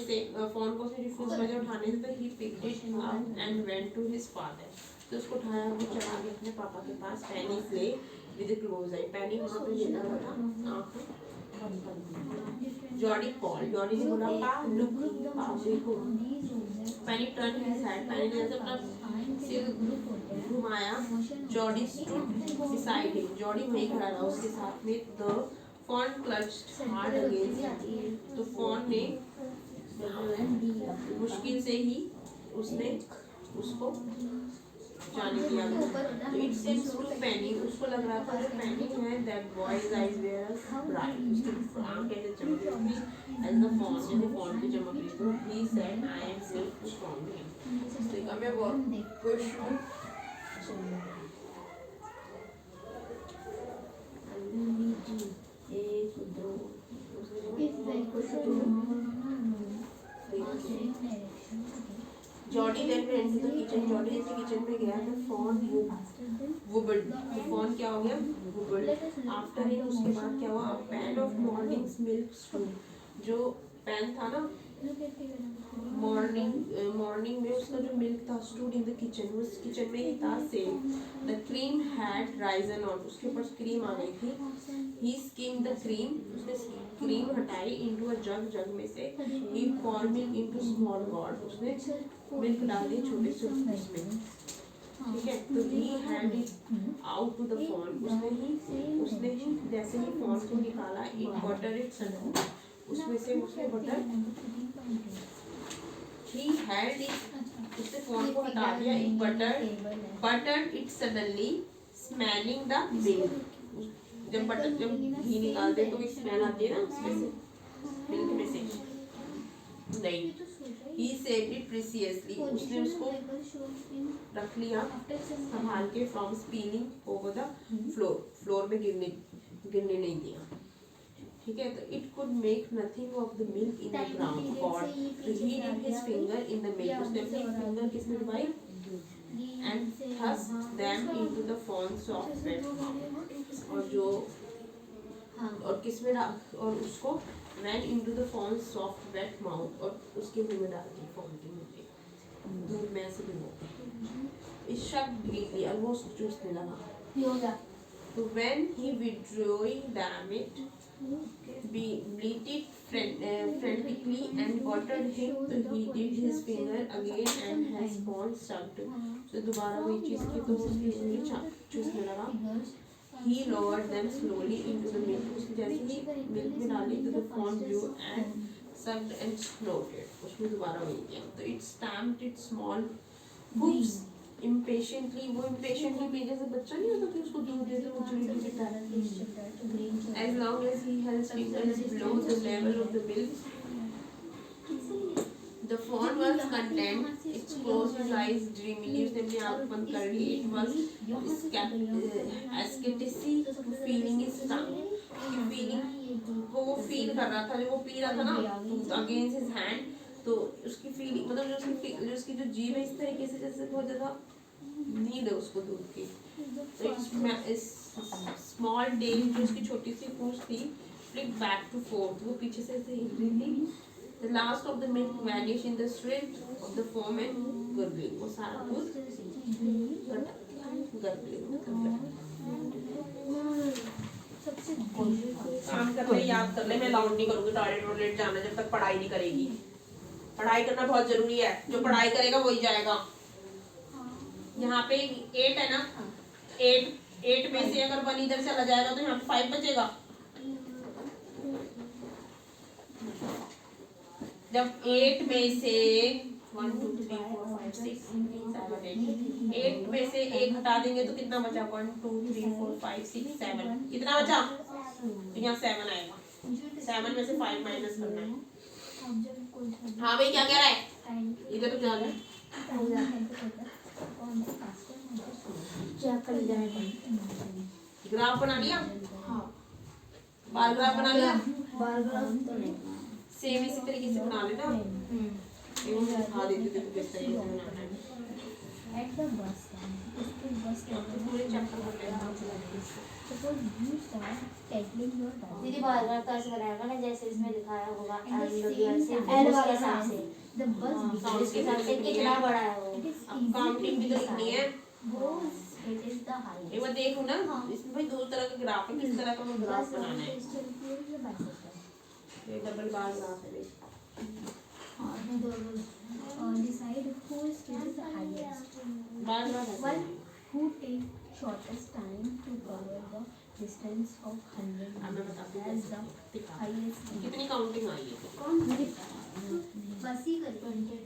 से fawn को उसने रिफ्यूज करके उठाने से, तो he picked it up and went to his father. तो उसको उठाया, वो चला गया अपने पापा के पास. पैनी से विद क्लोज आई. पैनी वहाँ पे लेटा हुआ था, आँखें. जॉडी कॉल, जॉडी ने बोला पा लुक, आप देखो. पैनी टर्न हिज हेड, पैनी ने जैसे अपना सिर घुमाया. Jordi stood beside him, Jordi वहीं खड़ा रहा उसके साथ में. द फॉन क्लच्ड हार्ड अगेंस्ट, तो फॉन ने मुश्किल से ही उसने उसको जाने दिया. इट सीम्स टू पैनी, उसको लग रहा था जो पैनी है that boy's eyes were bright, उसकी आंखें ऐसे चमक रही थी एज द फॉन, जैसे फॉन की चमक रही थी. He said I am safe to found him. उसने कहा मैं बहुत खुश हूँ. एक दो Jody then went to the kitchen. Jody जैसे किचन में गया तो फॉन वुबल्ड. फॉन क्या हो गया, वुबल्ड. आफ्टर इट, उसके बाद क्या हुआ, pan of mornings milk stood. जो पैन था ना मॉर्निंग में, उसका जो मिल्क था स्टूड इन द किचन, उस किचन में ही था same. The cream had Ryzen on, उसके ऊपर क्रीम आ गई थी. ही स्किम द क्रीम, उसने क्रीम हटाई. इनटू अ जग, जग में से ही पॉर मिल्क इनटू स्मॉल गॉड, उसने मिल्क डाल दी छोटे से उसमें. ठीक है. तो he had it out to the fawn, उसने जैसे ही फॉन को निकाला. इट बटर इट सडन, उसमें से उसने बटर ही हैड इट, उसने फॉन को हटा दिया. It butter it suddenly smelling the milk. जब घी निकालते तो एक स्मेल आती है ना उसमें से, मिल्क में से नहीं, he saved it preciously, उसने उसको रख लिया संभाल के from spilling over the floor, floor में गिरने नहीं दिया, ठीक है। तो it could make nothing of the milk in the ground, और he dipped his finger in the milk, उसने अपनी फिंगर किसमें डुबाई, and thrust them into the fawn's soft wet mouth, और जो और किसमें और उसको ran into the fawn's soft wet mouth, और उसके मुंह में डाल दी फॉन के मुंह पे दूध में ऐसे भिगो के, इस शब्द गिरली और वो उसको चूसने लगा। ये हो गया। तो when he withdrew damn it bleated frantically and buttered him, तो he dipped his finger again and his fawn sucked, तो दोबारा वही चीज़ की, तो उसकी उंगली चूसने लगा। He lowered them slowly into the milk, उसने जैसे ही मिल्क में डाली तो the fawn blew and sucked and snorted, उसने दोबारा वही किया। तो it stamped its small hooves impatiently, वो impatiently भी जैसे बच्चा नहीं होता कि उसको दूध दे दो वो चिड़ी चिड़ता है, as long as he held his fingers below the level of the milk, the fawn was content, it closed his eyes dreamily, उसने अपनी आँख बंद कर ली, it was asceticy feeling his tongue, feeling वो फील कर रहा था, जो वो पी रहा था ना against his hand, तो उसकी फीलिंग मतलब जो उसकी जो जीभ है इस तरीके से जैसे बहुत ज़्यादा नीड है उसको दूध की, तो इस स्मॉल टेल जो उसकी छोटी सी पूंछ थी फ्लिक बैक टू फोर्थ, वो पीछे से ऐसे हिल रही थी। The last of the milk vanished in the shriek of the foam and gurgling, वो सारा दूध gurgling काम करने याद कर ले, मैं अलाउड नहीं करूँगी टॉयलेट जाना जब तक पढ़ाई नहीं करेगी। पढ़ाई करना बहुत जरूरी है, जो पढ़ाई करेगा वही जाएगा। यहाँ पे 8 है ना, 8 में से अगर 1 इधर चला जाएगा तो यहाँ पे 5 बचेगा। जब 8 में से 1 2 3 4 5 6 7 8 में से 1 हटा देंगे तो कितना बचा, 1 2 3 4 5 6 7, कितना बचा, तो यहाँ 7 आएगा, 7 में से 5 माइनस करना है। हाँ भाई क्या कह रहा है, इधर तो ध्यान है, ग्राफ बना लिया, बार ग्राफ बना लिया, सेम इसी तरीके से बना लेना, ये मुझे दिखा देती थी किस तरीके से बनाना है। पूरे चैप्टर को दीदी बार बार कैसे बनाएगा ना, जैसे इसमें दिखाया होगा एल वाले हिसाब से, उसके हिसाब से कितना बड़ा है वो, अब काउंटिंग भी तो लिखनी है, ये मैं देखूं ना, इसमें भाई 2 तरह का ग्राफ है, किस तरह का वो ग्राफ बनाना है, ये डबल बार ग्राफ है। decide whose speed is the highest. Bar graph One who takes shortest time to cover the distance of 100 अब मैं बताती हूँ as the दिखा highest speed. कितनी काउंटिंग आई है, कौन बस ही करिए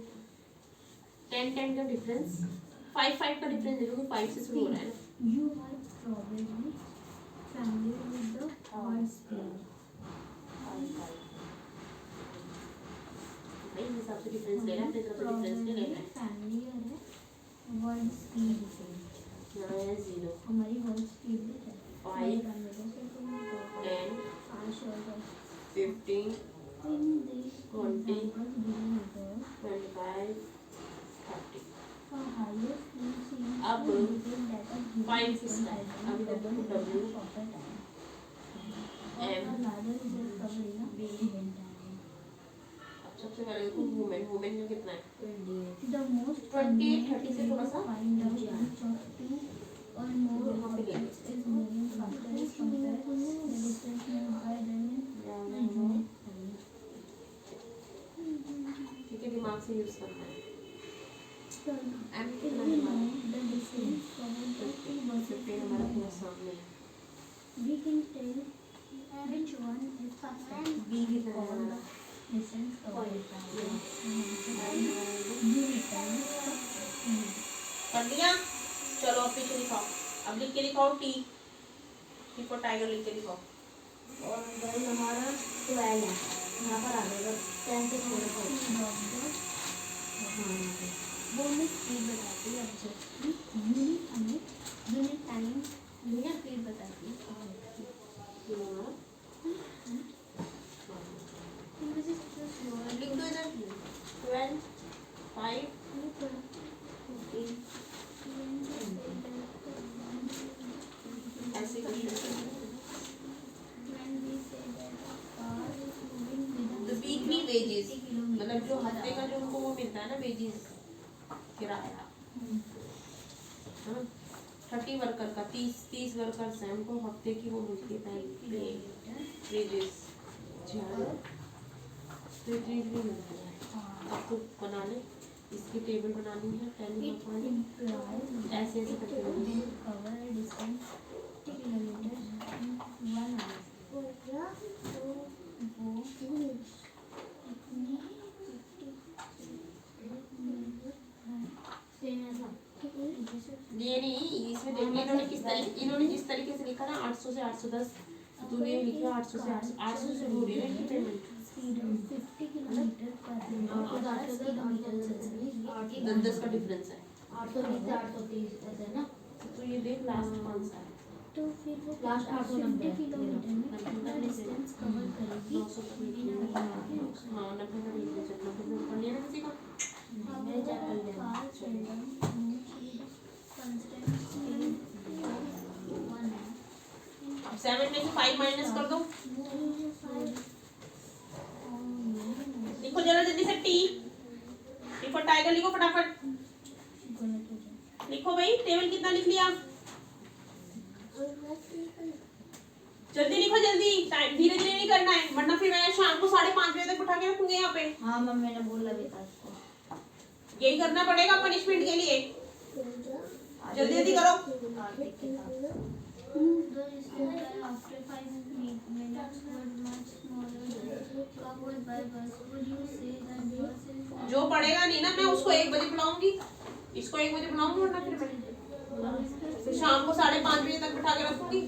10 का डिफरेंस, 5 का डिफरेंस देखो, 5 से शुरू हो रहा है ना। You are probably familiar with the word speed. भाई इस हिसाब से डिफरेंस लेना है, अपनी तरफ से डिफरेंस नहीं लेना है। familiar है word speed से, यहाँ है 0, हमारी word speed है 5 10 15 20 25 30। अब 5 से स्टार्ट, अभी तक W M B, अब सबसे पहले देखो वुमेन, वुमेन में कितना है, 28 30 से थोड़ा सा यहाँ पे ले ठीक है, दिमाग से यूज करना है। M कितना है हमारा, 15 हमारा पूरा सामने है। We can tell which one is faster. B कितना है हमारा, Distance covered. कर दिया, चलो अब पीछे लिखाओ, अब लिख के लिखाओ T फॉर टाइगर लिख के लिखाओ। और हमारा 12 है। यहाँ पर आ जाएगा 10 से थोड़ा सा वो हमें स्पीड बताती है ऑब्जेक्ट यूनिट हमें यूनिट टाइम यूनिट स्पीड बताती है लिख दो इधर 12 5 ऐसे वीकली वेजेस मतलब जो हफ्ते का जो उनको वो मिलता है ना वेजेस किराया 30 वर्कर का 30 वर्कर्स हैं उनको हफ्ते की वो मिलती है वेजेस तो इतनी मिलती है। अब तो बना ले इसकी टेबल बनानी है ऐसे ऐसे करके ये नहीं इसमें देखिए इन्होंने जिस तरीके से लिखा ना 800 से 810 तो ये लिखा 800 से 800 से हो रही है इनकी पेमेंट 50 किलोमीटर पर 10 का डिफरेंस है 820 से 830 ऐसे है ना। तो ये देख लास्ट कौन सा है तो फिर वो लास्ट 50 किलोमीटर में कितना डिस्टेंस कवर करेगी 900 का हाँ 90 का डिफरेंस है 90 में पढ़ लिया ना किसी का मेरे चेक कर लेना। अब 7 में से 5 माइनस कर दो लिखो जरा जल्दी से टी फॉर टाइगर लिखो फटाफट लिखो भाई टेबल कितना लिख लिया जल्दी लिखो जल्दी टाइम धीरे धीरे नहीं करना है वरना फिर मैं शाम को 5:30 बजे तक उठा के रखूंगी यहाँ पे। हाँ मम्मी ने बोला भी था इसको यही करना पड़ेगा पनिशमेंट के लिए जल्दी जल्दी करो कार्तिक के साथ। The distance after 5 minutes was much smaller covered by bus. Would you say that bus is जो पढ़ेगा नहीं ना मैं उसको 1 बजे बुलाऊंगी इसको 1 बजे बुलाऊंगी वरना फिर शाम को 5:30 बजे तक बिठा के रखूंगी।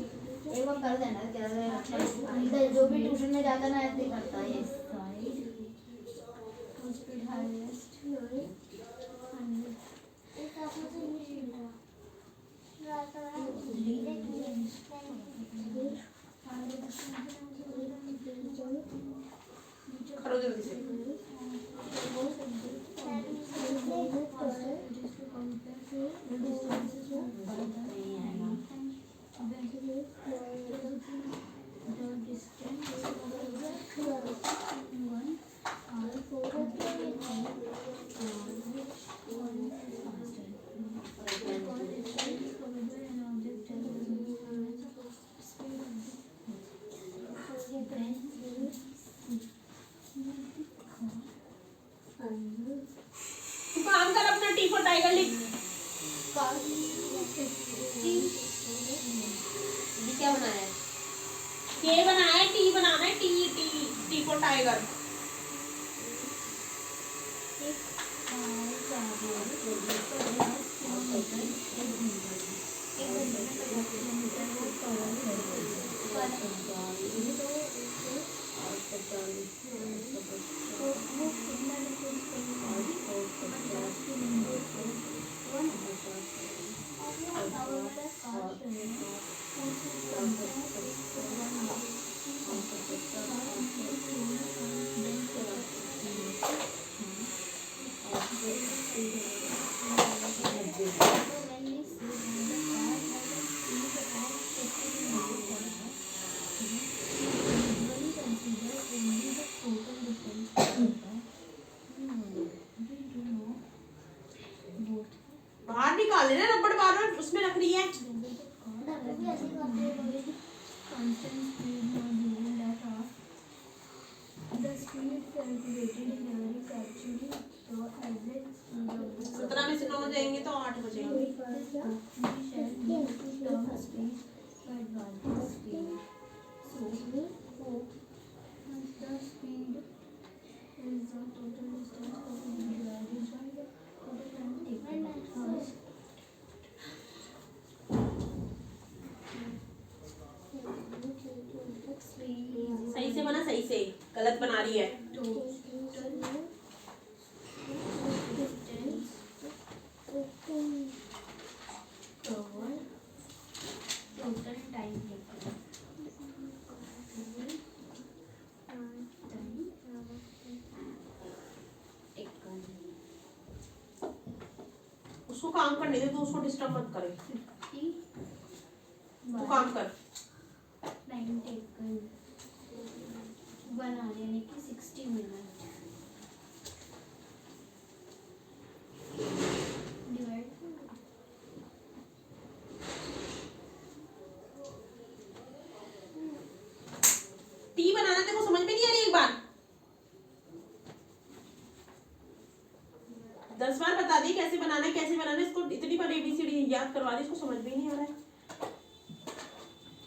एक बार कर देना क्या इधर जो भी ट्यूशन में जाता ना ऐसे ही करता है ये। whose speed highest? 100. करो जल्दी से तू काम कर अपना टी फॉर टाइगर लिख ये क्या बनाया है? ये बनाया है टी बनाना है टी फॉर टाइगर बाहर निकाल लेना रबड़ बार बार उसमें रख रही है Constant speed module data. The speed calculated here is actually the average speed of the 17 में से 9 जाएंगे तो 8 बचेंगे we shall need to term speed by advantage speed. So, once the speed is the total distance covered divided by the total time taken. First, सही से बना सही से गलत बना रही है। टोटल टाइम टेकन उसको काम करने दे, तो उसको डिस्टर्ब मत करे। तू काम कर। टाइम टेकन बनाने यानी कि 60 मिनट डिवाइड टी बनाना तेरे को समझ में नहीं आ रही? एक बार 10 बार बता दी कैसे बनाना है, कैसे बनाना है। इसको इतनी बार ABCD याद करवा दी, इसको समझ में ही नहीं आ रहा है।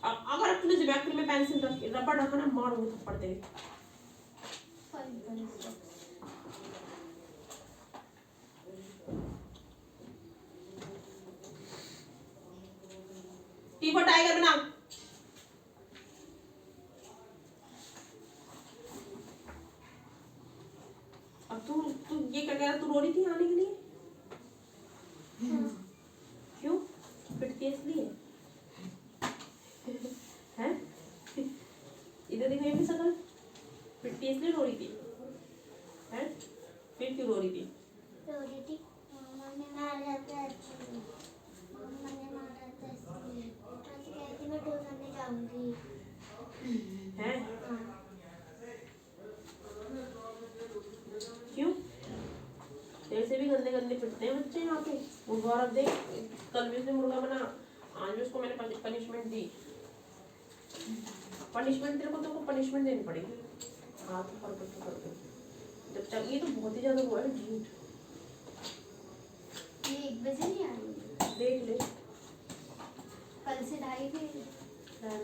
अगर अपने ज्योमेट्री में पेंसिल रबड़ रखा ना, मारूंगी थप्पड़ तेरे। टी फॉर टाइगर बना। अब तू ये क्या कह रहा? तू रो रही थी आने के लिए? क्यों? पिटती है इसलिए? हैं? इधर देखो, ये भी शकल पिटती है इसलिए रो रही थी? हैं? फिर क्यों रो रही थी? मम्मा ने मारा था इसलिए। मम्मा ने मारा था इसलिए। आज कहती मैं ट्यूशन नहीं जाऊंगी। हैं? क्यों? तेरे से भी गंदे गंदे पिटते हैं बच्चे यहाँ पे। वो गौरव देख, कल भी उसने मुर्गा बना, आज भी उसको मैंने पनिशमेंट दी। पनिशमेंट तेरे को पनिशमेंट देनी पड़ेगी। हाथ ऊपर करके जब तक ये तो बहुत ही ज्यादा हुआ है झूठ। ये 1 बजे नहीं आ रही, देख ले, कल से 2:30 बजे।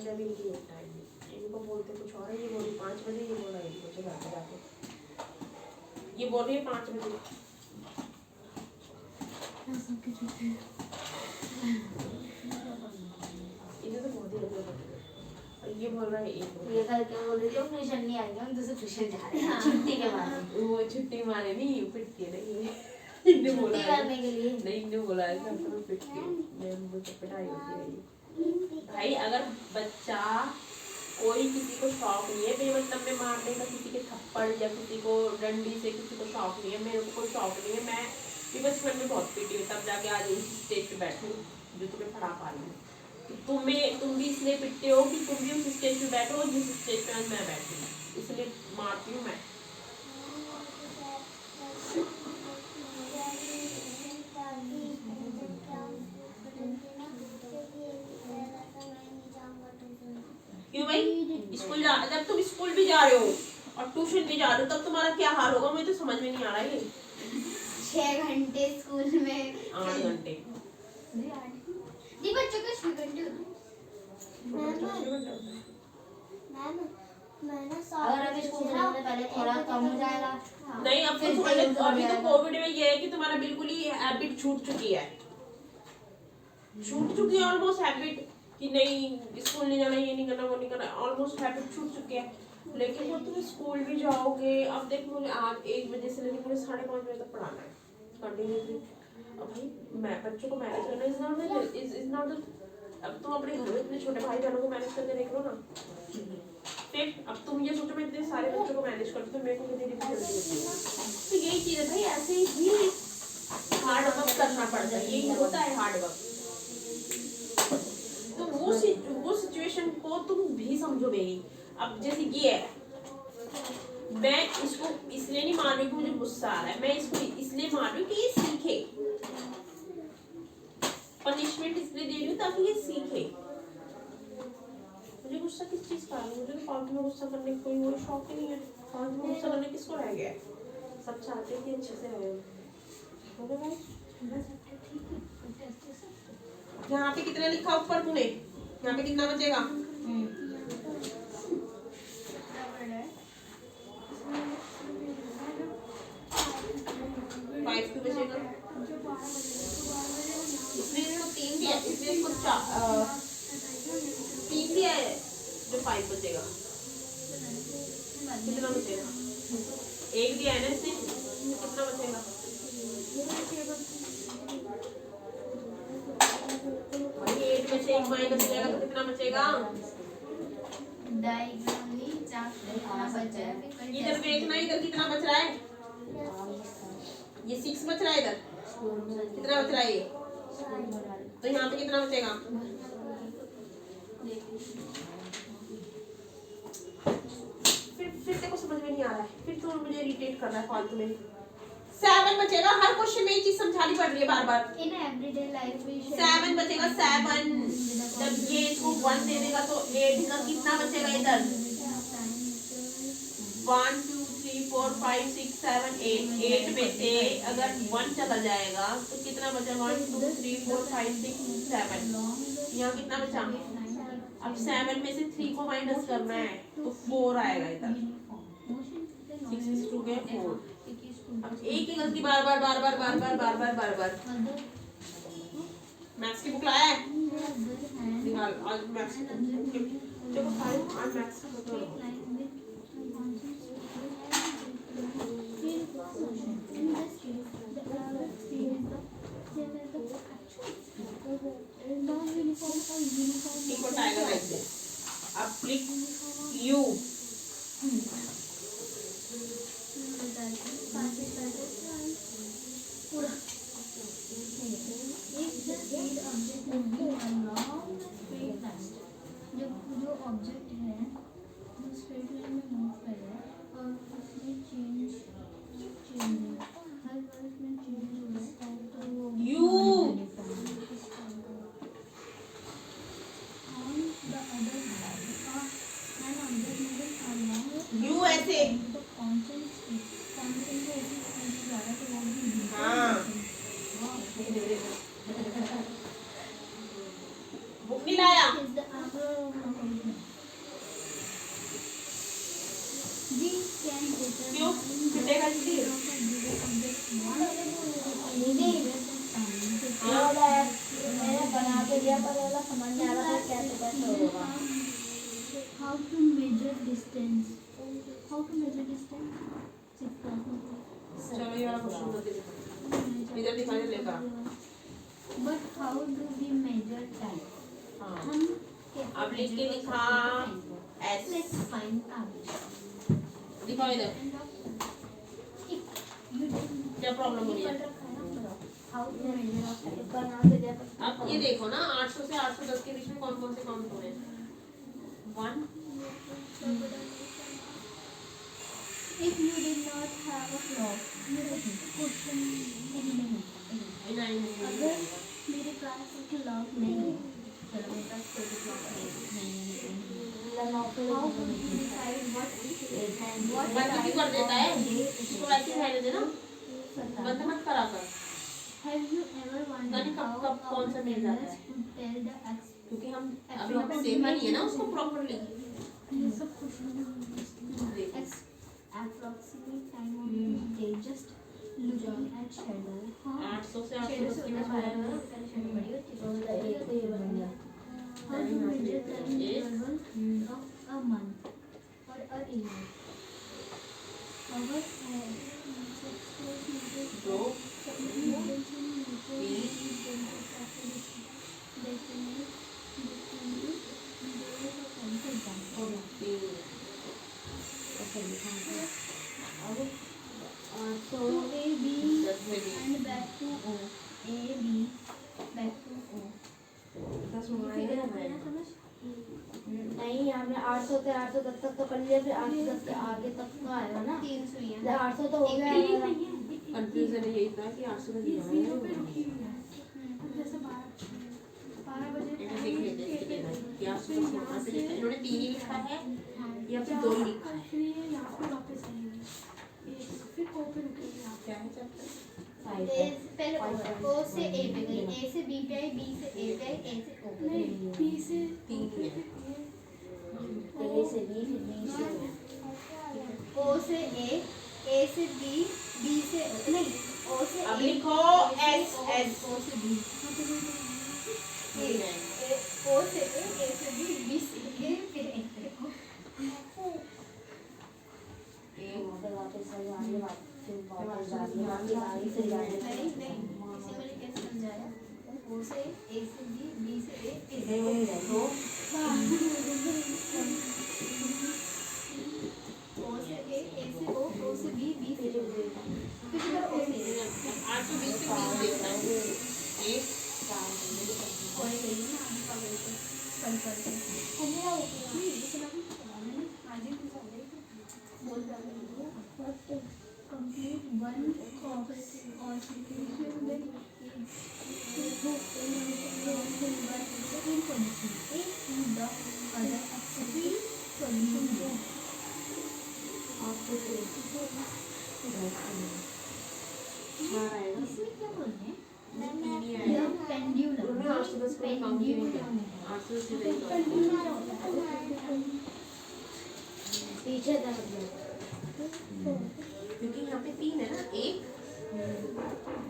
जब इनकी एक टाइम इनको बोलते कुछ और है, ये बोली 5 बजे, ये बोला 1 बजे घर पे जाके। ये बोल रही है 5 बजे। इन्हें तो बहुत ही लंबा पड़ गया। और ये बोल रहा है 1 बजे। ये कल क्या बोल रही थी, हम ट्यूशन नहीं आएंगे, हम दूसरे ट्यूशन जा रहे हैं छुट्टी के बाद। वो छुट्टी मारे नहीं, पिटती है नहीं ये। इन्हें बोला छुट्टी है करने के लिए नहीं, इन्हें बोला है कि हमको पिटती है, मैं मुझे पिटाई होती है। भाई अगर बच्चा कोई किसी को शौक नहीं है बेमतलब में मारने का, किसी के थप्पड़ या किसी को डंडी से किसी को शौक नहीं है, मेरे को कोई शौक नहीं है। मैं भी बचपन में बहुत पीटी हूँ, तब जाके आज इस स्टेज पे बैठी हूँ जो तुम्हें पढ़ा पा रही हूँ। तुम भी इसलिए पिटते हो कि तुम भी उस स्टेज पे बैठो जिस स्टेज पे आज मैं बैठी हूँ, इसलिए मारती हूँ मैं। क्यों भाई? स्कूल जा, जब तुम स्कूल भी जा रहे हो और ट्यूशन भी जा रहे हो, तब तुम्हारा क्या हाल होगा मुझे तो समझ में नहीं आ रहा है। 6 घंटे स्कूल में 8 घंटे नहीं, बच्चों का 6 घंटे होते हैं। मैंने अगर अभी स्कूल जाने से पहले थोड़ा कम हो जाएगा। नहीं, अब तो अभी तो कोविड में ये है कि तुम्हारा बिल्कुल ही हैबिट छूट चुकी है, ऑलमोस्ट हैबिट कि नहीं स्कूल नहीं जाना, ये नहीं करना, वो नहीं करना, ऑलमोस्ट हैबिट छूट चुकी है। लेकिन वो तुम स्कूल भी जाओगे, अब देखो मुझे आज 1 बजे से लेकर मुझे 5:30 बजे तक पढ़ाना है कंटिन्यूसली। अब भाई मैं बच्चों को मैनेज करना इज नॉट अब तुम अपने घर में इतने छोटे भाई बहनों को मैनेज करके देख लो ना। फिर अब तुम ये सोचो मैं इतने सारे बच्चों को मैनेज करती हूँ तो मेरे को कितनी डिफिकल्टी होती है। तो यही चीज़ है भाई, ऐसे ही हार्ड वर्क करना पड़ता है, यही होता है हार्ड वर्क। तो वो सिचुएशन को तुम भी समझो मेरी। अब जैसे ये है, मैं इसको इसलिए नहीं मान रही कि मुझे गुस्सा आ रहा है, मैं इसको इसलिए मान रही हूँ कि ये सीखे, पनिशमेंट इसलिए दे रही हूँ ताकि ये सीखे। मुझे गुस्सा किस चीज का है? मुझे तो फालतू में गुस्सा करने का कोई शौक ही नहीं है। फालतू में गुस्सा करने किसको रह गया है? सब चाहते हैं कि अच्छे से रहे। हो गया यहाँ पे कितना लिखा ऊपर तूने? यहाँ पे कितना बचेगा? 5 क्यों बचेगा? इसलिए इसको 3 दिया, इसलिए इसको 3 दिया है जो 5 बचेगा। कितना बचेगा? एक दिया है ना इसने, कितना बचेगा? भाई 8 में से 1 माइनस हो जाएगा तो कितना बचेगा? डायगोनली चाप कितना बचा है फिर कहीं इधर देखना, इधर कितना बच रहा है? ये 6 बच रहा है, इधर कितना बच रहा है? ये तो यहाँ पे कितना बचेगा? फिर तेरे को समझ में नहीं आ रहा है, फिर तो मुझे इरिटेट कर रहा है फालतू में। 7 बचेगा, हर क्वेश्चन में ये चीज समझानी पड़ रही है बार बार। इन एवरीडे लाइफ वी 7 बचेगा, 7 जब ये इसको 1 दे देगा तो 8 का कितना बचेगा इधर? 1 2 3 4 5 6 7 8 8 में से अगर 1 चला जाएगा तो कितना बचा? 1 2 3 4 5 6 7 यहाँ कितना बचा? अब 7 में से 3 को माइनस करना है तो 4 आएगा इधर। 6 is 2 गए 4। अब एक ही गलती बार बार बार बार बार बार बार बार बार बार। मैथ्स की बुक लाया है? निकाल आज मैथ्स की बुक। देखो सारे आज मैथ्स की बुक लो। इक्वल आएगा लाइक दिस। अब क्लिक यू। जो ऑब्जेक्ट है वो स्ट्रेट लाइन में मूव कर रहा है और उसमें चेंज हर बार उसमें चेंज हो रहा है तो वो यू यू ऐसे हाँ बुक नहीं लाया? क्यों छुटेगा इसलिए? मैंने बना के दिया पर वाला समझ में आ रहा था कैसे होगा। How to measure distance? How to measure distance? चलो ये वाला क्वेश्चन मत देखो, इधर दिखा दे लेगा। But how do we measure time? हाँ हम अब लिख के लिखा एस। Let's find out. दिखाओ इधर क्या प्रॉब्लम हो रही है? How to measure time? बना के दिया पर अब ये देखो ना 800 से 810 के बीच में कौन कौन से काउंट हो रहे हैं? 1 If you did not have a clock, you would question नहीं। अगर मेरे पास क्लॉक नहीं, चलो मेरे पास कोई क्लॉक नहीं। How would you decide what बंद क्यों कर देता है? इसको वैसे ही रहने देना, बंद मत करा कर। Have you ever wondered यानी कब how कौन सा मिल जाता है? could tell the X? क्योंकि हम अभी हम सेव नहीं है ना उसको प्रॉपर्ली। ये सब question X approximate time of the day just looking at shadow. 800 से 810 के बीच में आएगा ना? How to measure time interval of a month or a year? Our दो So A B and back to O. A B back to O. 10 मंगाएंगे ना समझ? नहीं हमने 800 से 810 तक तो कर लिया, फिर 810 से आगे तक तो आएगा ना। 3 सुइयां। 800 तो हो गया हमारा। कंफ्यूजन यही था कि 800 से दिया है। जैसे 12 बजे इन्हें देख लेते हैं इसके लिए कि 800 से कहाँ से लिखा है। इन्होंने 3 ही लिखा है या फिर 2 ही लिखा है? फिर ये यहाँ पे वापस आएंगे, फिर O पे रुकेंगे आप। क्या है चैप्टर? पहले O से A पे गई, A से B पे आई, B से A पे आई, A से O पे गई। नहीं, B से 3 ही है। A से B फिर B से O से A से B, B से नहीं, O से अब A, लिखो S S। O से B, ये है। O से A से B, B से A, फिर A से O। नहीं नहीं इसे मैंने कैसे समझाया ओ से ए से बी से ए तो ओ से ए से ओ से बी से फिर इधर ओ से आज तो 20 से 30 देखना है एक कोई नहीं ना आगे का बोलते कल करते नहीं इसे ना आज ही कुछ आ गई बोल रहा complete one course or situation then इसमें क्या बोलते हैं पेंडुलम पीछे था क्योंकि यहाँ पे 3 है ना, 1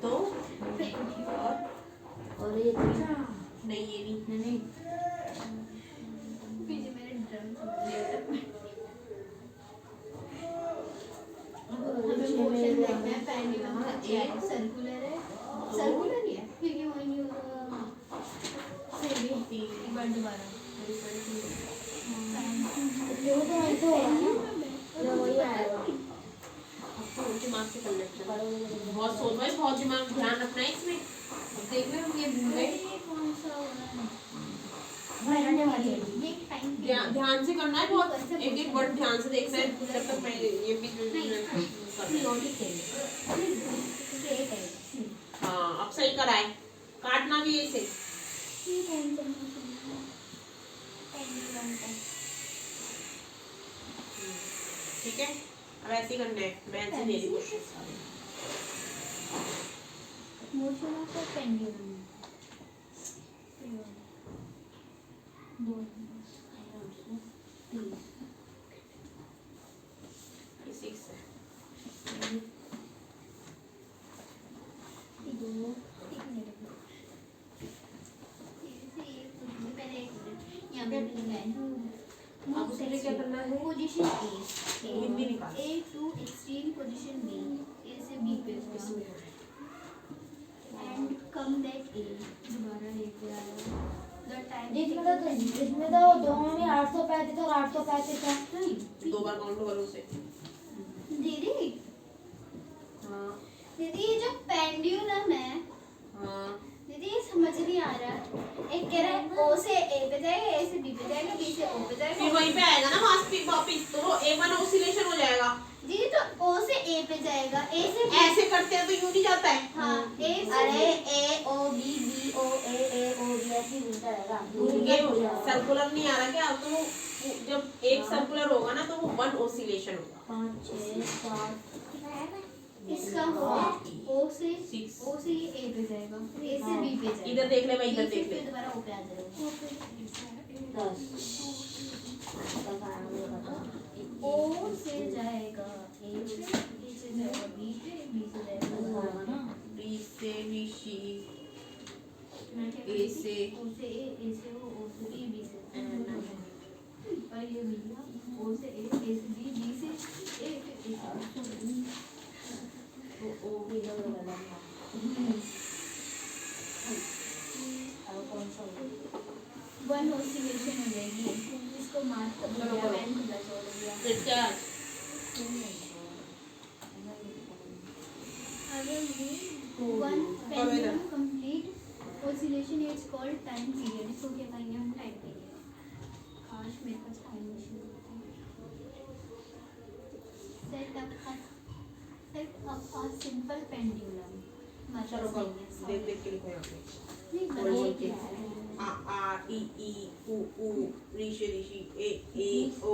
2 और ये नहीं ये नहीं नहीं पीछे मेरे ड्रम समझ लिया हमें मोशन देखना है पेंडुलम अच्छा है सर्कुलर है सर्कुलर ही है क्योंकि वही से भी एक बार दोबारा जो तो ऐसे हो रहा है ना वही आएगा आपको दिमाग से करना चाहिए, बहुत सोचना है, बहुत दिमाग ध्यान रखना है इसमें। अब देख रहे हो ये भूल गए, कौन सा हो रहा है ये टाइम ध्यान से करना है, बहुत एक एक वर्ड ध्यान से देखना है, जब तक मैं ये भी हाँ अब सही कराए, काटना भी ऐसे ठीक है। अब ऐसे ही करना है, मैं ऐसे दे रही हूँ मोशन ऑफ द पेंडुलम इसी से अब उसके लिए क्या करना है, पोजीशन हिंदी निकाल। ए टू एक्सट्रीम पोजीशन बी ए से बी पे एंड कम बैक ए दोबारा ए पे आया द टाइम जिसमें तो दोनों में 835 और 835 था नहीं 2 बार काउंट करो उसे। दीदी हाँ दीदी ये जो पेंडुलम है हाँ दीदी ये समझ नहीं आ रहा एक कह रहा है ओ से ए पे जाएगा ए से बी पे जाएगा बी से ओ पे फिर जाएगा वहीं पे आएगा ना वापस, तो वो A1 ऑसिलेशन हो जाएगा। दीदी तो ओ से ए पे जाएगा ए से B ऐसे करते हैं तो यूं नहीं जाता है। हाँ ए से अरे ए ओ बी बी ओ ए ओ बी ऐसे ही घूमता रहेगा ये सर्कुलर नहीं आ रहा क्या, तो जब एक सर्कुलर होगा ना तो वो 1 ऑसिलेशन होगा। 5 6 7 इसका होगा ओ से 6 ओ से ये ए पे जाएगा ए से बी पे जाएगा इधर देख ले, मैं इधर B से देख फिर ले। दोबारा ओ पे आ जाएगा 10 ओ से जाएगा ए से जाएगा बी से जाएगा B से B C A से ओ से ए से ओ से बी से और ये भैया ओ से ए से बी से ए फिर ए से ओ भी लग रहा है कौन सा वन ऑसिलेशन हो जाएगी इसको मार्क कर चलो दिया करो। मैंने खुला छोड़ दिया फिर क्या one pendulum complete oscillation is called time period इसको क्या कहेंगे हम टाइम पीरियड काश मेरे पास टाइम मशीन होती set up a simple pendulum चलो मतलब करो, सही है देख देख के लिखो यहाँ पे। नहीं बोल बोल के बना आ ई ई उ ऊ ऋषि ए ओ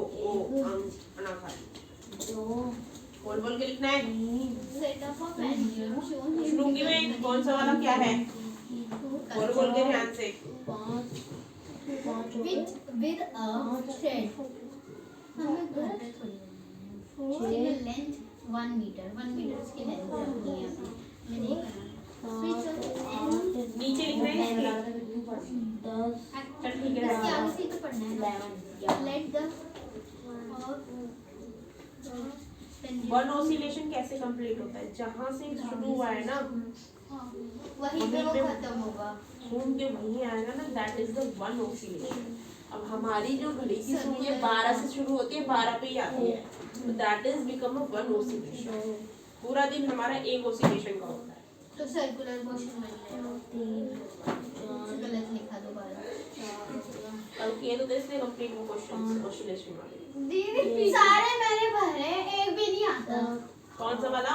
अनाखाली बोल बोल के लिखना है। Set up a pendulum shown लूंगी में कौन सा वाला क्या है, बोल बोल के ध्यान से। 5 with a thread हमें घर पे थोड़ी लेंथ 1 मीटर 1 मीटर इसकी लेंथ रखनी है मैं नहीं करना नीचे लिखना है इसके। 10 चल ठीक है। इसके आगे से ही तो पढ़ना है 11 let the वन ऑसिलेशन कैसे कंप्लीट होता है? जहाँ से शुरू हुआ है ना हाँ, वहीं पे वो खत्म होगा। घूम के वहीं आएगा ना, that is the one oscillation. अब हमारी जो घड़ी की सुई है 12 से शुरू होती है, 12 पे ही आती है, तो that is become a one oscillation. पूरा दिन हमारा एक ऑसिलेशन का होता है। तो सर्कुलर मोशन बन गया। गलत लिखा दोबारा। कल किए तो इसलिए कंप्लीट वो क्वेश्चन ऑसिलेशन वाले। दीदी सारे मैंने भरे, एक भी नहीं आता। कौन सा वाला?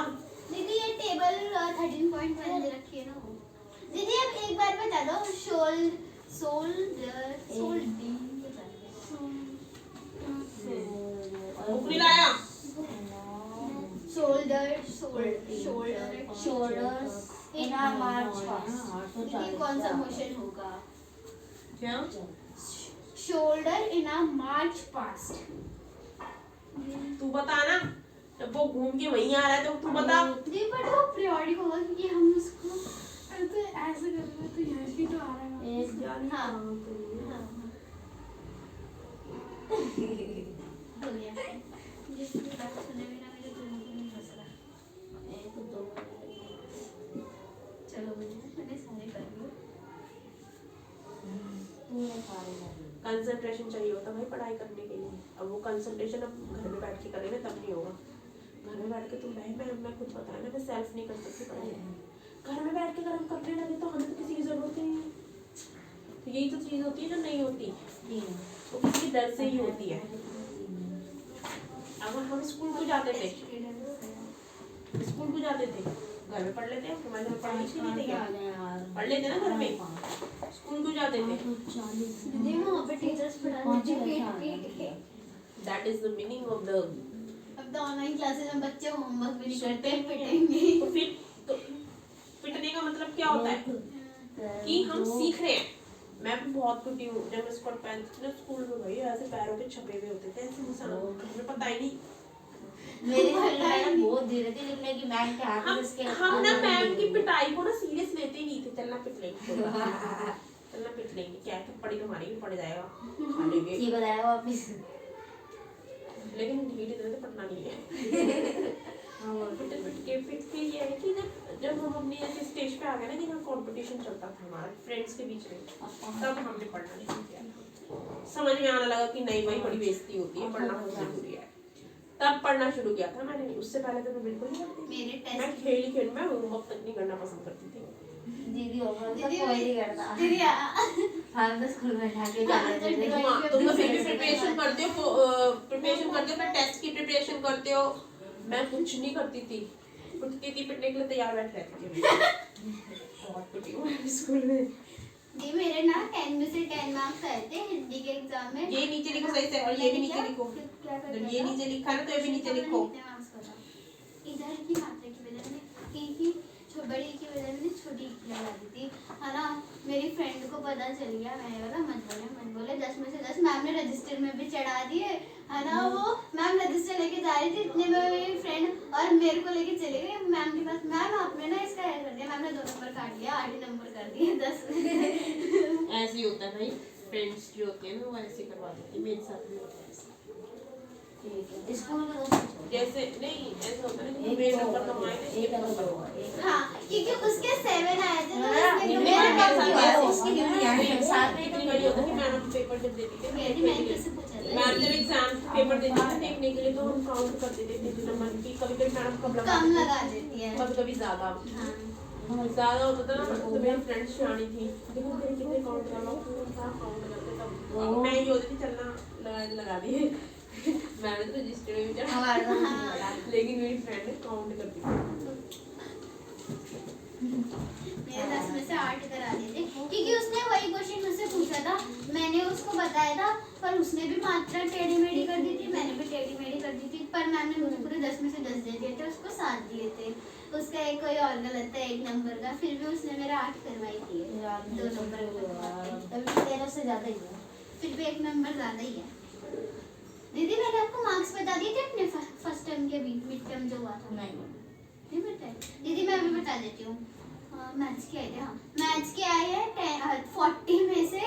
दीदी ये टेबल 13.1 दे रखी है ना वो। दीदी अब एक बार बता दो, बुक नहीं लाया? shoulders in a march past. दीदी कौन सा मोशन होगा? क्या? शोल्डर इन अ मार्च पास्ट। तू बता ना, जब वो घूम के वहीं आ रहा है तो तू बता। दीदी बट वो पीरियोडिक होगा क्योंकि हम उसको तो ऐसे कर रहे हैं, तो यहाँ भी तो आ रहा है। हाँ हो गया। जिसकी बात सुने बिना मेरे दिमाग में नहीं घुस रहा। चलो मैंने सारे कर लिए। कंसंट्रेशन चाहिए होता भाई पढ़ाई करने के लिए। अब वो कंसंट्रेशन अब घर में बैठ के करें ना तब नहीं होगा। घर में बैठ के तुम मैं खुद बताया ना, मैं सेल्फ नहीं कर सकती पढ़ाई। घर में बैठ के अगर हम करने लगे तो हमें तो किसी की जरूरत ही नहीं है। तो यही तो चीज होती है जो नहीं होती, वो तो किसी डर से ही होती है। अगर हम स्कूल को जाते थे, घर में पढ़ लेते हैं, हमारे घर पढ़ने की नहीं थे क्या? पढ़ लेते ना घर में, स्कूल क्यों जाते थे? दीदी वहाँ पे टीचर्स पढ़ाते थे पीट के। That is the meaning of the. अब तो ऑनलाइन क्लासेस में बच्चे होमवर्क भी नहीं करते, पिटेंगे। तो फिर तो पिटने का मतलब क्या होता है कि हम सीख रहे हैं। मैं भी बहुत टूटी हूँ। जब मैं स्कूल में गई ऐसे पैरों पे छपे हुए होते थे ऐसे निशान, मुझे पता ही नहीं। मेरी मैडम बहुत धीरे थी लिखने की, मैम के हाथ में इसके हम ना मैम की पिटाई को ना सीरियस लेते ही नहीं थे। चलना पिट लेंगे, चलना पिट लेंगे, क्या है थप्पड़ी तो हमारी भी पड़ जाएगा, खा लेंगे। ये बताया वापिस। लेकिन ढीठ इतने तो पटना नहीं है। पिट के ये है कि जब हम अपनी ऐसे स्टेज पे आ गए ना कि हम कंपटीशन चलता था हमारा फ्रेंड्स के बीच में, तब हमने पढ़ना शुरू किया। समझ में आने लगा कि नहीं भाई बड़ी बेइज्जती होती है, पढ़ना बहुत जरूरी है। तब पढ़ना शुरू किया था मैंने। उससे पहले तो मैं बिल्कुल नहीं पढ़ती। मैं खेल में होमवर्क तक नहीं करना पसंद करती थी। दीदी होगा तो कोई नहीं करता। दीदी हम तो स्कूल में ठाके जाते थे। तुम तो फिर भी प्रिपरेशन करते हो, फिर टेस्ट की प्रिपरेशन करते हो। मैं कुछ नहीं करती थी, उठती थी पिटने के लिए तैयार बैठ रहती थी। बहुत पिटी हूँ स्कूल में। जी मेरे ना 10 में से 10 मार्क्स आए थे हिंदी के एग्जाम में। ये नीचे लिखो सही से, और ये भी नीचे लिखो। जब ये नीचे लिखा है ना तो ये भी नीचे लिखो। इधर की मात्रा की वजह से बड़ी की वजह में छोटी लगा दी थी, है ना। मेरी फ्रेंड को पता चल गया, मैंने बोला मत बोले 10 में से 10। मैम ने रजिस्टर में भी चढ़ा दिए, है ना। वो मैम रजिस्टर लेके जा रही थी, इतने में मेरी फ्रेंड और मेरे को लेके चले गए मैम के पास। मैम आपने ना इसका ऐड कर दिया। मैम ने 2 नंबर काट लिया, 8 नंबर कर दिए 10 में। ऐसे ही होता है भाई, फ्रेंड्स जो होते हैं ना वो ऐसे करवा देते हैं। मेरे साथ भी होता है ऐसा। स्कूल में दोस्त जैसे नहीं ऐसा होता है ना कि मेरे नंबर कमाए थे, ये नंबर कमाए। हाँ क्योंकि उसके 7 आए थे तो मेरे उसने साथ भी ऐसे उसकी ड्यूटी है साथ में इतनी बड़ी होता है कि मैडम पेपर जब देती थी मैंने किससे पूछा था? मैम जब एग्जाम पेपर देती थी देखने के लिए तो हम काउंट कर देते थे नंबर की। कभी मैडम कम लगा देती है। कभी ज्यादा हाँ ज्यादा होता था ना। तो मेरी फ्रेंड शिवानी थी, देखो तेरे कितने काउंट कर लो, काउंट करते तब मैं ये होती थी चलना लगा दिए। मैंने तो रजिस्टर में भी चढ़ा, लेकिन मेरी फ्रेंड काउंट करती थी। मेरे 10 में से 8 करा दिए थे क्योंकि उसने वही क्वेश्चन मुझसे पूछा था, मैंने उसको बताया था, पर उसने भी मात्रा टेढ़ी मेढ़ी कर दी थी, मैंने भी टेढ़ी मेढ़ी कर दी थी। पर मैम ने मुझे पूरे 10 में से 10 दे दिए थे, उसको 7 दिए थे। उसका एक कोई और गलत था 1 नंबर का, फिर भी उसने मेरा 8 करवाई थी, 2 नंबर तभी 13 से ज्यादा ही है। फिर भी 1 नंबर ज़्यादा ही है। दीदी मैंने आपको मार्क्स बता दिए थे अपने फर्स्ट टर्म के मिड टर्म जो हुआ था? नहीं बताए दीदी, मैं अभी बता देती हूँ। मैथ्स के आए थे, हाँ मैथ्स के आए हैं 40 में से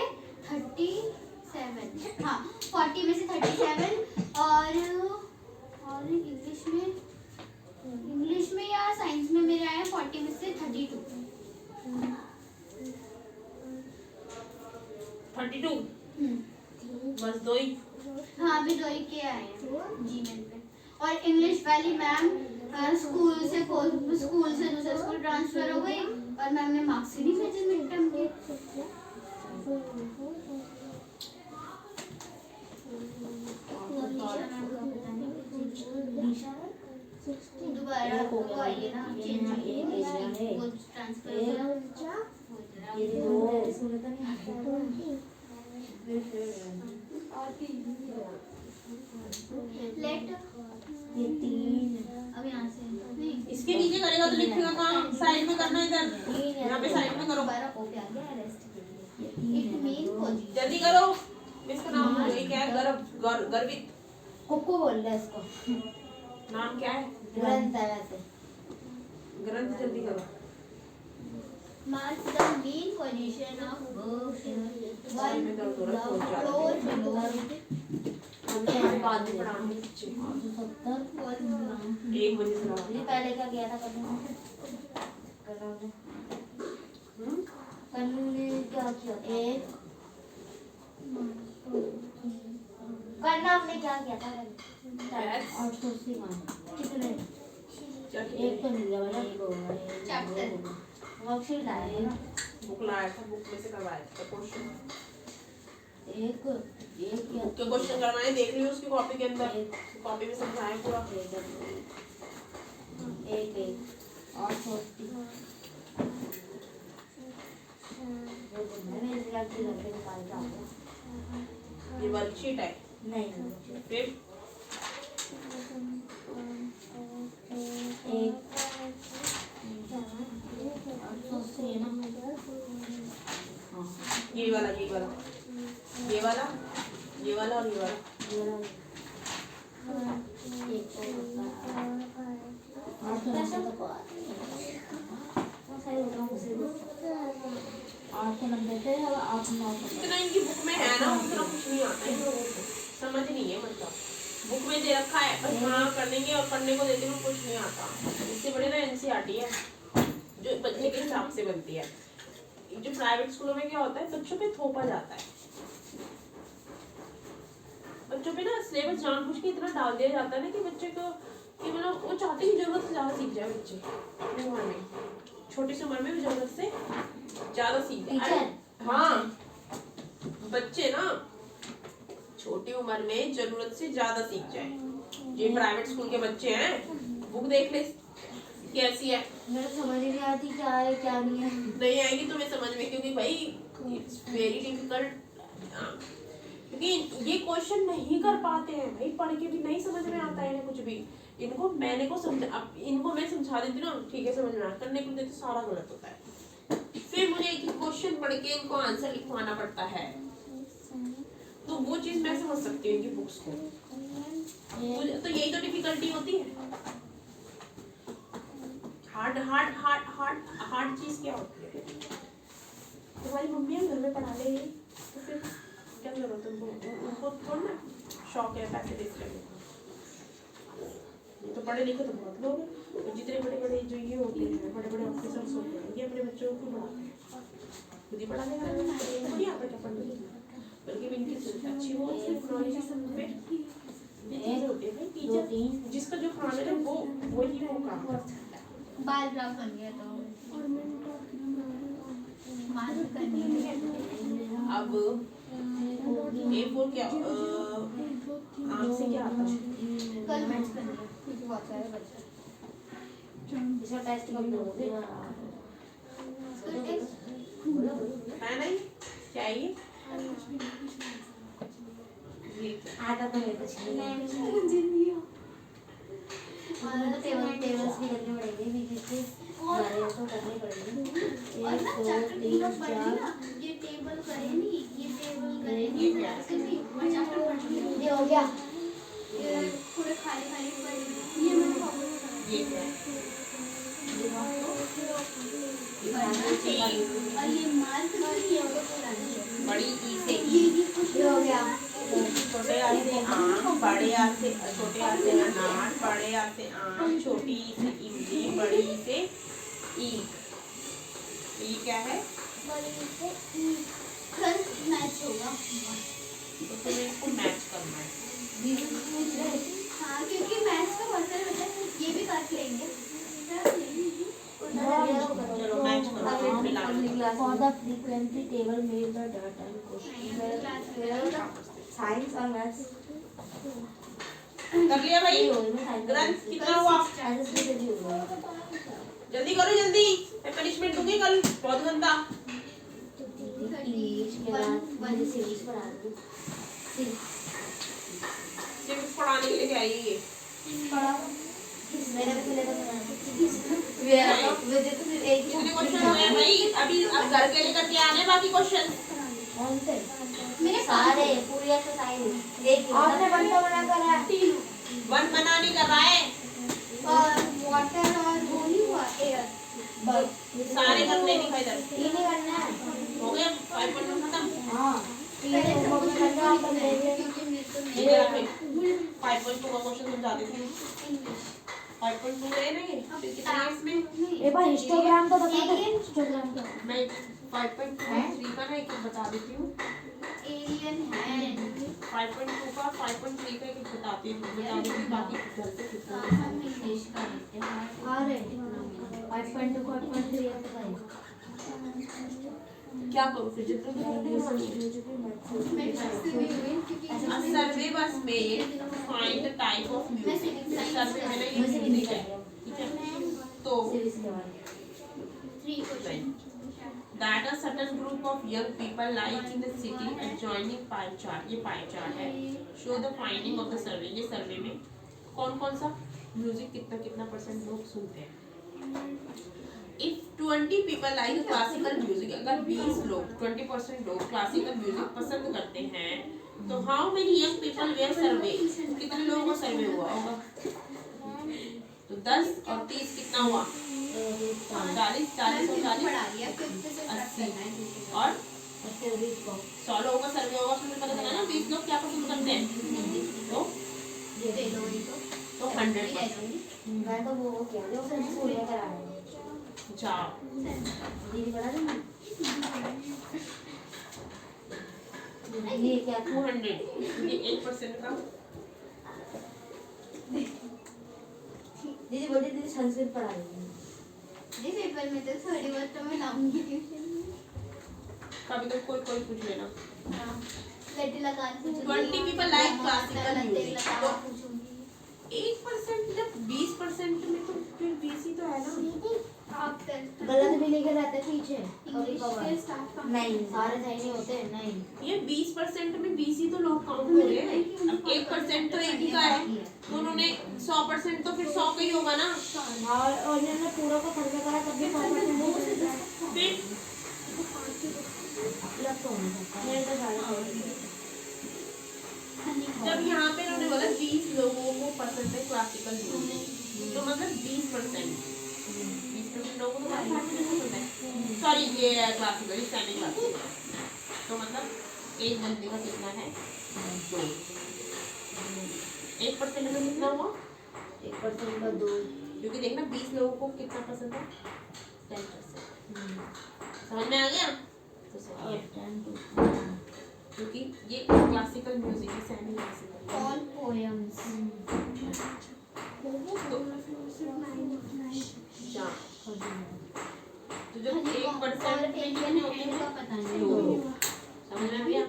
37, हाँ 40 में से 37 और इंग्लिश में 32 बस 2 ही। हाँ अभी 2 ही के आए हैं जीमेल पे। और इंग्लिश वाली मैम स्कूल से दूसरे स्कूल ट्रांसफर हो गई और मैम ने मार्क्स ही नहीं भेजे मिड टर्म के। दोबारा एक हो गया। वो आई है ना ये ना, एक एरिया है। वो ट्रांसफर हो गया। ये 2 लेट ये 3 अब यहाँ से नहीं इसके नीचे करेगा तो लिखेगा कहाँ? साइड में करना है इधर, यहाँ पे साइड में करो। दोबारा ओ पे आ गया रेस्ट के लिए। It mean position. जल्दी करो। इसका नाम भूल गई, क्या है? गर्वित कोको बोल रहा है इसको। नाम क्या है? ग्रंथ है वैसे। ग्रंथ। जल्दी करो। Mark the mean position of verbs side में करो, थोड़ा one सोच जाओ। floor below हम तुम्हारे बाद में पढ़ाएंगे बच्चे। 870 1 बजे से ये रहा। पहले क्या किया था कन्नू ने क्या किया? एक करना आपने क्या किया था? Yes. 880 कितने? क्या एक तो मिल गया भाई, एक हो गया, एक Chapter. हो गया। वर्कशीट लाया है ना? बुक लाया था, बुक में से करवाया था क्वेश्चन। एक क्या? बुक के क्वेश्चन करवाए, देख लियो उसकी कॉपी के अंदर। कॉपी में समझाए पूरा। एक 880 मैंने इसका की करके निकाल के आ गया। ये वर्कशीट है। नहीं फिर एक 880 है ना? हाँ ये वाला और ये वाला। ये वाला एक एक आठ सौ 90 थे और 890 जितना इनकी बुक में है ना उतना कुछ नहीं आता है, समझ नहीं है। मतलब बुक में दे रखा है बस हाँ कर देंगे, और पढ़ने को देते हैं कुछ नहीं आता। इससे बड़े ना एनसीईआरटी है जो बच्चे के हिसाब से बनती है। जो प्राइवेट स्कूलों में क्या होता है, बच्चों पे थोपा जाता है। बच्चों पे ना सिलेबस जानबूझ के इतना डाल दिया जाता है ना कि बच्चे को कि मतलब वो चाहते हैं जरूरत से ज्यादा सीख जाए बच्चे अपनी उम्र में, छोटी सी उम्र में भी जरूरत से ज्यादा सीख जाए। हाँ बच्चे ना छोटी उम्र में जरूरत से ज्यादा सीख जाए। ये प्राइवेट स्कूल के बच्चे हैं, बुक देख ले कैसी है। मेरे समझ नहीं आती क्या है क्या नहीं है। नहीं आएगी तुम्हें समझ में, क्योंकि भाई इट्स वेरी डिफिकल्ट। क्योंकि ये क्वेश्चन नहीं कर पाते हैं भाई, पढ़ के भी नहीं समझ में आता है इन्हें कुछ भी। इनको मैंने को समझा, अब इनको मैं समझा देती ना ठीक है समझ में आ, करने को देती सारा गलत होता है। फिर मुझे एक क्वेश्चन पढ़ के इनको आंसर लिखवाना पड़ता है, तो वो चीज मैं समझ सकती हूँ इनकी बुक्स को। तो यही तो डिफिकल्टी होती है। Hard hard hard hard hard चीज क्या होती है? तुम्हारी मम्मी हम घर में पढ़ा ले तो फिर क्या जरूरत है उनको थोड़ा ना शौक है पैसे देते रहने का। तो पढ़े लिखे तो बहुत लोग हैं, तो जितने बड़े बड़े जो ये होते हैं बड़े बड़े ऑफिसर्स होते हैं, ये अपने बच्चों को पढ़ाते हैं, खुद ही पढ़ाने का नहीं आता क्या पढ़ने, बल्कि इनकी अच्छी वो नॉलेज होती है भाई। टीचर जिसका जो खाना है वो वही वो काम करता है। बाल ब्लॉक बन गया तो मार्क करनी है। अब A4 क्या आम से क्या आता है? कल मैच करनी है बहुत सारे बच्चे। इसका टेस्ट कब दोगे? है नहीं चाहिए आता तो है कुछ नहीं। और टेबल्स भी करने पड़ेंगे बीच से हमारे तो करने पड़ेंगे। और ना 1 2 चैप्टर 3 3 पढ़ ली 4 ना, ये टेबल करे नहीं, ये टेबल करे नहीं, ये क्या? कभी और चैप्टर पढ़ ली। ये हो गया। ये पूरे खाली खाली पढ़ ली। ये मैंने कॉपी में पढ़ा। ये क्या है? और ये मार्क नहीं है वो पुरानी है। बड़ी ई से ये कुछ ये हो गया। छोटे आ से आम, बड़े आ से छोटे आ से अनार, बड़े आ से आम, छोटी ई से इमली, बड़ी ई से ईख। ये क्या है? कल मैच होगा। तो तुम्हें इसको मैच करना है। दीदी पूछ रहे हाँ क्योंकि मैच का वर्कर होता है, ये भी कर लेंगे। चलो मैच करो फिर मिला for the frequently table made the data question science और मैथ्स कर लिया भाई। ग्रंथ कितना हुआ? जल्दी करो जल्दी, मैं पनिशमेंट दूंगी कल, बहुत गंदा। इंग्लिश के बाद मुझे सीरीज पढ़ा दो सिर्फ पढ़ाने के लिए क्या है ये? पढ़ा मेरा भी पहले तो मेरा तो मुझे तो सिर्फ एक कितने क्वेश्चन हुए हैं भाई? अभी अब घर के लिए करके आने बाकी क्वेश्चन। कौन से मेरे सारे पूरी एक्सरसाइज एक आपने बनता बना करा है वन बना नहीं कर रहा है, और वाटर और वो नहीं हुआ एयर। बस सारे करने नहीं इधर। तीन ही करना है हो गया 5.1 खत्म। हाँ तीन ही होमवर्क में करना है अपन देंगे क्योंकि मेरे को ये जरा फिर 5.2 का क्वेश्चन समझा देते हैं। 5.2 है ना ये? फिर कितना है इसमें? एक बार हिस्टोग्राम तो बता दो हिस्टोग्राम क्या है? मैं 5.3 का ना एक बता देती हूँ। एलियन है। 5.2 का 5.3 का एक बता देती हूँ, बाकी घर से कितना हाँ, हम इंग्लिश का लेते हैं। अरे 5.2 5.3 एक्सरसाइज क्या करूँ फिर जितना मैं सबसे भी हुई क्योंकि A survey was made to find the type of music. सर्वे में ना ये म्यूजिक है, ठीक है? तो सीरीज के बाद 3 question. that a certain group of young people like in the city adjoining pie chart, ये pie chart है, show the finding of the survey। ये सर्वे में कौन कौन सा म्यूजिक कितना कितना परसेंट लोग सुनते हैं। If 20 people like classical music, अगर 20 लोग 20% लोग क्लासिकल म्यूजिक पसंद करते हैं तो how many young people were survey, कितने लोगों का सर्वे हुआ होगा? तो 10 और 30 कितना हुआ? 40 40 और 40 पढ़ा दिया फिफ्थ से स्टार्ट 80 करना है। और 100 लोगों का सर्वे होगा, उसमें पता चला ना 20 लोग क्या पसंद करते हैं, तो दे दो इनको। 100%। मैं तो वो क्या जो फिर स्कूल में कराया जाओ दीदी पढ़ा देंगे ये क्या 200, ये 1% का। दीदी बोली दीदी संस्कृत पढ़ा देंगे जी पेपर में तो थोड़ी बहुत तो मैं लाऊंगी ट्यूशन। कभी तो कोई कोई पूछ लेना। लड्डू लगा के पूछूंगी। 20 people like classical Laddu music। लगा तो के पूछूंगी। 1% जब 20% में तो फिर 20 ही तो है ना। आफ्टर गलत भी लिखे रहते पीछे इंग्लिश के स्टार्ट नहीं सारे सही नहीं होते नहीं ये 20% में 20 ही तो लोग काउंट हो रहे हैं। अब 1% तो एक ही का है, तो उन्होंने 100% तो फिर 100 का ही होगा ना। और इन्होंने पूरा का सर्वे करा तब भी 5% फिर लग तो होना सकता है मेरे तो सारे जब यहाँ पे उन्होंने बोला 20 लोगों को पसंद है क्लासिकल म्यूजिक, तो मतलब 20% लोगों को क्लासिकल पसंद है। सॉरी ये क्लासिकल सेमी क्लासिकल, तो मतलब एक बंदे का कितना है 2। 1% में कितना हुआ? 1% का 2 क्योंकि देखना 20 लोगों को कितना पसंद है 10%। समझ में आ गया? तो सही है क्योंकि ये क्लासिकल म्यूजिक है, सेमी क्लासिकल। All poems. तो जब 1% में कितने होते हैं? पता 2। समझ में आ गया?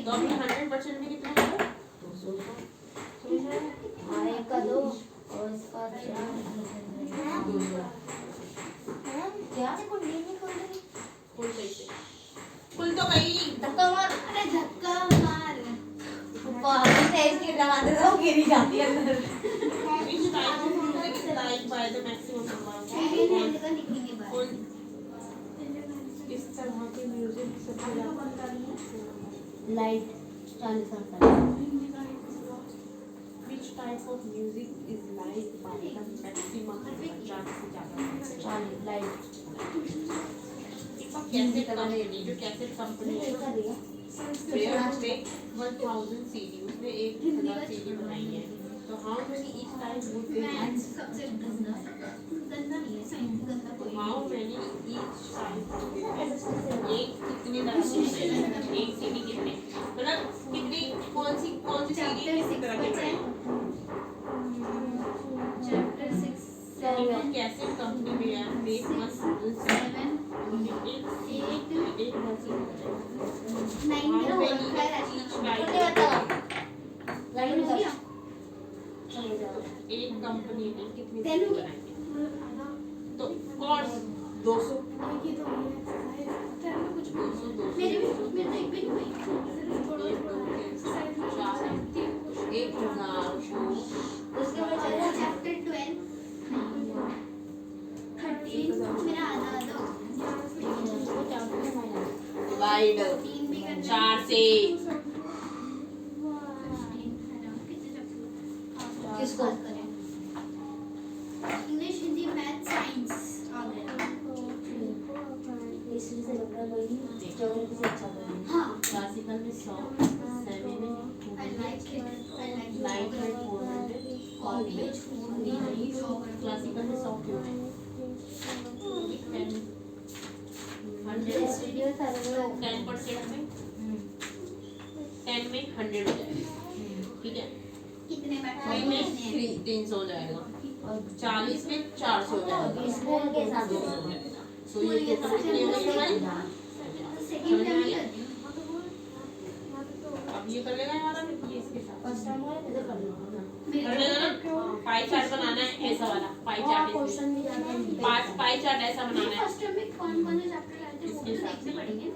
तो अभी 100% में कितना होगा? 200। समझ में आया? और एक का 2 और इसका 4 200। क्या से कुंडली नहीं खोल रही फुल सही से फुल तो गई। धक्का मार अरे धक्का मार। पानी तेज के लगाते तो गिरी जाती है अंदर Which type of music is liked by the maximum number of people? का निकलेंगे बाहर। फुल इस तरह के म्यूजिक सबसे ज़्यादा light 40 Which type of music is liked by the maximum number? ज़्यादा से ज़्यादा 40 लाइट कैसेट कंपनी, जो कैसेट कंपनी है कर दिया उसने 1000 सीडी उसने 1000 सीडी बनाई है, तो how many each time would they maths सबसे गंदा नहीं है, साइंस गंदा कोई हाउ मेनी ईच टाइम एक कितने तरह के हैं एक सीढ़ी कितने मतलब कितनी कौन सी सीढ़ी चैप्टर किस 6 तरह के बचा है। चैप्टर 6 इनको कैसे कंपनी में है मेक मस्ट 7 एक 8 मशीन 9 मेरा हो रखा है ईच मुझे टाइम बताओ लाइन में हो गया। चले जाओ एक कंपनी में कितनी Then सीढ़ी बनाएंगे तो कौन 200 मेरे भी मेरे एक भी नहीं हुई। 1000 उसके बाद चले चैप्टर 12 13 मेरा आधा हो गया। डिवाइड 3 भी करना है। 4 से 15 कितने चैप्टर किसको? करें? इंग्लिश, हिंदी, मैथ, साइंस आ गया। हिस्ट्री से लगता है वही ज्योग्राफी से अच्छा करेंगे हाँ, क्लासिकल में 100 सेमी में I like it. I like light में geography. 400 College, geography. क्लासिकल में 100 क्यों है 10 हिस्ट्री में सारे लोग 10% में 10 में 100 हो जाएगा ठीक है कितने बैठे 3 में 300 हो जाएगा 40 में 400 हो जाएगा स्कूल के हिसाब से सो ये टोटल कितने हो गए हमारे सेकंड टाइम ही करती हूँ। अब ये कर लेगा हमारा ये इसके साथ फर्स्ट टाइम हुआ इधर कर लो ना कर लेगा ना पाई चार्ट बनाना है ऐसा वाला पाई चार्ट क्वेश्चन भी जाते हैं पाई चार्ट ऐसा बनाना है फर्स्ट टाइम में कौन कौन से चैप्टर लाए थे वो तो देखने पड़ेंगे।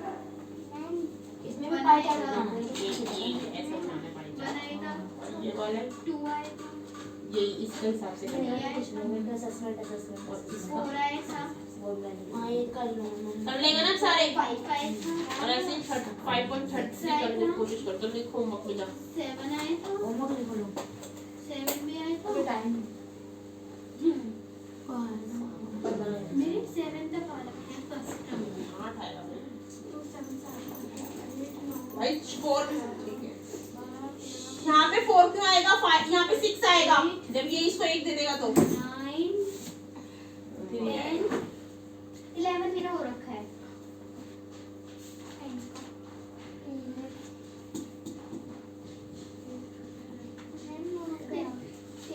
इसमें भी पाई चार्ट बनाना है ये ऐसा बनाना है पाई वन चार्ट आएगा, ये वाला 2 आएगा, ये इसके हिसाब से करना है कुछ लोग असेसमेंट और इसका 4 आएगा, हाँ ये कर लो कर लेगा ना सारे 5 आएगा, और ऐसे 5.33 करने की कोशिश कर तो लिखो होमवर्क में जा 7 आएगा, होमवर्क लिख लो 7 भी आएगा। टाइम मेरे 7 तक आ रखे हैं फर्स्ट टर्म। 8 आएगा तो 7 से भाई 4 ठीक है यहाँ पे 4 क्यों आएगा 5 यहाँ पे 6 आएगा जब ये इसको 1 दे देगा तो 9 10 11 मेरा हो रखा है।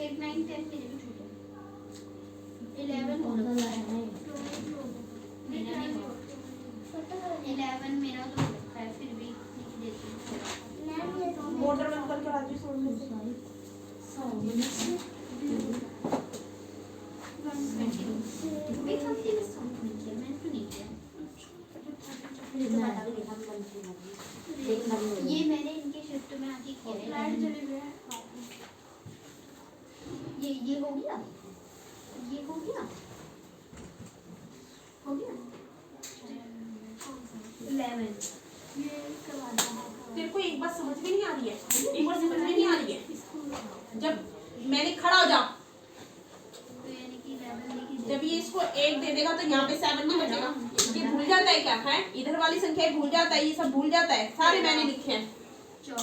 एट 9 10 मेरे भी छोटे 11 हो रखा है। मेरा नहीं हुआ 11 मेरा तो हो रखा है फिर भी लिख देती हूँ। मोटर बंद करके राजू सुन ले 120 भी हम तेरे साथ नहीं किया मैंने तो नहीं किया। ये मैंने इनके शिफ्ट में आके किया है। ये हो गया ये हो गया 11 तेरे को एक बात समझ में नहीं आ रही है एक बार समझ में नहीं आ रही है जब मैंने खड़ा हो जा तो यानी कि 11 लिखी जब ये इसको 1 दे देगा तो यहाँ पे 7 नहीं बचेगा ये भूल जाता है क्या है इधर वाली संख्या भूल जाता है ये सब भूल जाता है सारे मैंने लिखे हैं 14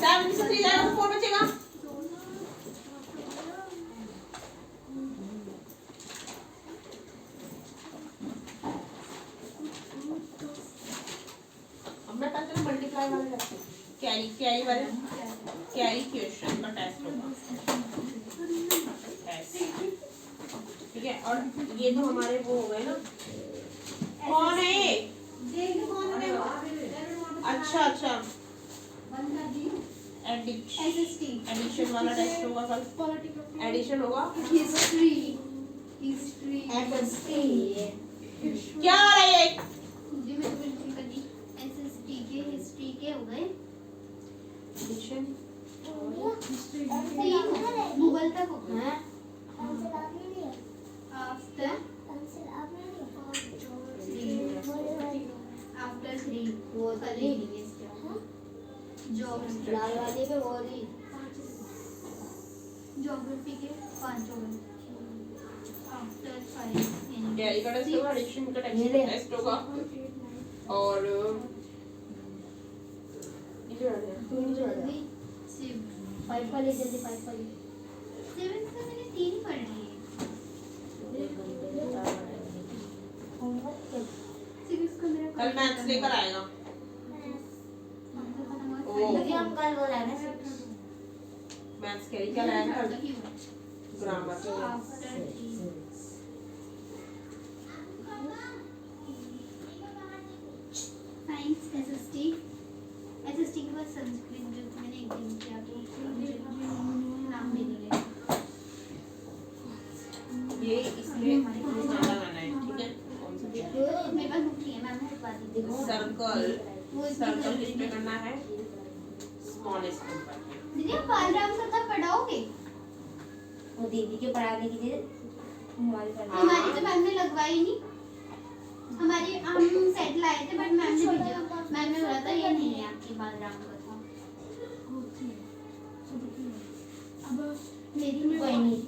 7 से 3 जाएगा तो 4 बचेगा अब मैं कहता हूँ मल्टीप्लाई वाले रखते हैं कैरी वाले कैरी क्वेश्चन का टेस्ट होगा ठीक है और ये तो हमारे वो हो गए ना कौन है ये अच्छा अच्छा एडिशन वाला टेस्ट होगा कल एडिशन होगा हिस्ट्री क्या आ रहा है ये जी मैं तो बिल्कुल कर दी एसएसटी के हिस्ट्री के हो गए एडिशन 3 गूगल तक हो गए हैं आफ्टर आफ्टर 3 वो कर लेंगे जॉब लाल वाले पे वो रही ज्योग्राफी के 5 हो गए आफ्टर 5 कैरी का टेस्ट होगा एडिशन का टेस्ट होगा और ये जो है जल्दी सिर्फ 5 फाइव वाली जल्दी फाइव वाली 7 से मैंने 3 पढ़ लिए। सिविक्स का मेरा कल मैथ्स लेकर आएगा। दीदी हम कल वो लाए ना मैथ्स कह रही क्या लाएगा कल? ग्रामर। साइंस एसएसटी के बाद संस्कृत जो मैंने एग्जाम किया तो मुझे नाम भी नहीं है। ये इसमें ज्यादा गाना है, ठीक है? कौन सा है? मेरे पास बुक नहीं है, मैम ने बता दी थी। सर्कल। वो सर्कल किस पे करना है? Smallest number. दीदी आप बालराम कथा पढ़ाओगे? वो दीदी के पढ़ाने की चीज हमारी हमारी तो मैम ने लगवाई नहीं। हमारी हम सेट लाए थे बट मैम ने भेजा, मैम ने बोला था ये नहीं है आपकी बालराम कथा। अब मेरी में कोई नहीं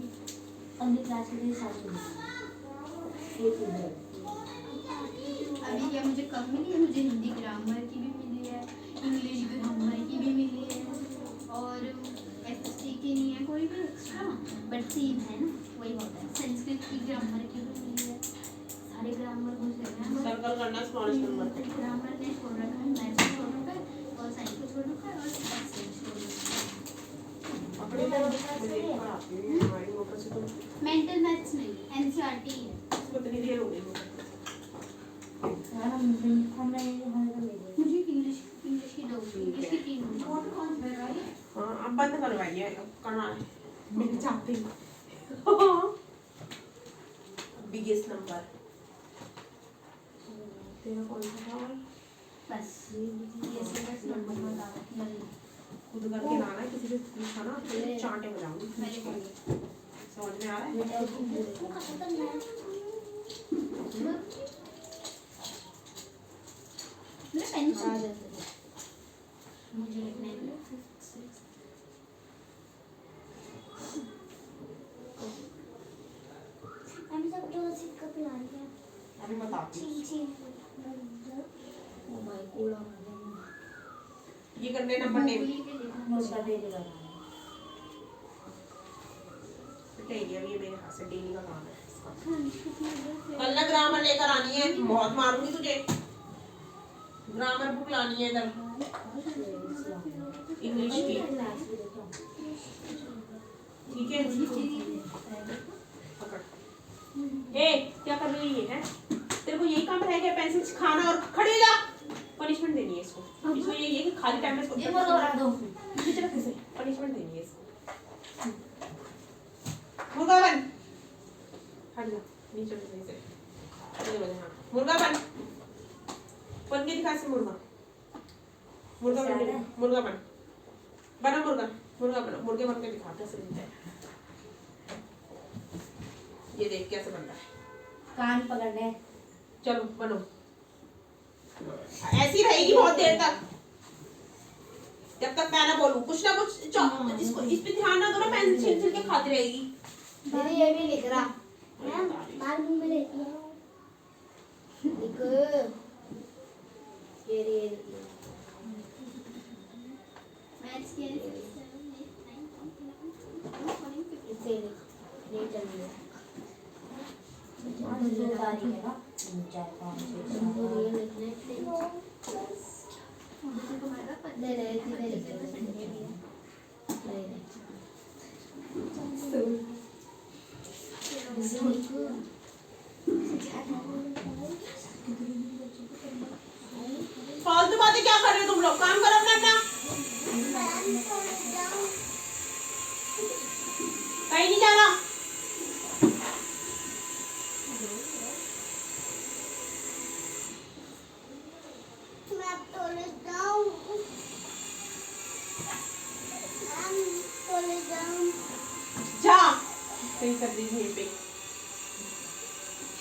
अगली क्लास के लिए साथ में अभी क्या मुझे कम मिली है, मुझे हिंदी ग्रामर की भी मिली है, इंग्लिश ग्रामर की भी मिली है और एसएसटी की नहीं है कोई भी एक्स्ट्रा, बट सेम है ना वही होता है। संस्कृत की ग्रामर की भी मिली है, सारे ग्रामर घुस गए हैं। सर्कल करना स्मॉलेस्ट नंबर पे। ग्रामर ने छोड़ रखा है, मैथ्स को छोड़ रखा है और साइंस को छोड़ रखा है और फिजिक्स को छोड़ रखा है। अपनी तरफ से पढ़ाती हूँ हमारी ऊपर से तुम मेंटल मैथ्स नहीं, एनसीईआरटी है। कितनी देर हो गई? मुझे इंग्लिश की दो, इंग्लिश की 3 हाँ अब बंद करवाइए, अब करना है मैं चाहती हूँ। बिगेस्ट नंबर तेरा कौन सा था? बस ये से बस नंबर बता दो। खुद करके लाना है, किसी से पूछा ना तो चांटे बजाऊंगी। मेरे को समझ में आ रहा है? मेरा पेंसिल मुझे लिखने दो। अभी सब जो सिक्का प्लान है अभी बताती हूँ। ये करने नंबर टेन उसका दे देगा डेली, अब ये मेरे हाथ से डेली का काम है इसका। कल ना ग्रामर लेकर आनी है, बहुत मारूंगी तुझे। ग्रामर बुक लानी है इधर, इंग्लिश की, ठीक है? पकड़। ए क्या कर रही है? तेरे को यही काम रह गया, पेंसिल खाना और खड़े हो जा। पनिशमेंट देनी है इसको। इसको ये कि खाली टाइम में इसको ये बोलो उड़ा दो नीचे रख इसे, पनिशमेंट देनी है इसको। मुर्गा बन, हट जा नीचे रख इसे। ये बन, हाँ मुर्गा बन के दिखा इसे। मुर्गा मुर्गा बन के, मुर्गा बन, बना मुर्गा, मुर्गा बना, मुर्गे बन के दिखा कैसे बनता है। ये देख कैसे बन रहा है। कान पकड़ने चलो बनो, ऐसी रहेगी बहुत देर तक, जब तक मैं ना बोलूं। कुछ ना कुछ इसको इस पे ध्यान ना दो ना, पेंसिल छिल के खाती रहेगी। दीदी ये भी लिख रहा बाल में लेती हूँ लिख ये मैथ्स के इसे ये चलिए दो तारीख है ना 4 5 ये लिखने ले ले सीधे लिख फालतू बातें क्या कर रहे हो तुम लोग? काम करो अपना अपना। कहीं नहीं जाना। जा कहीं कर दी यहीं पे।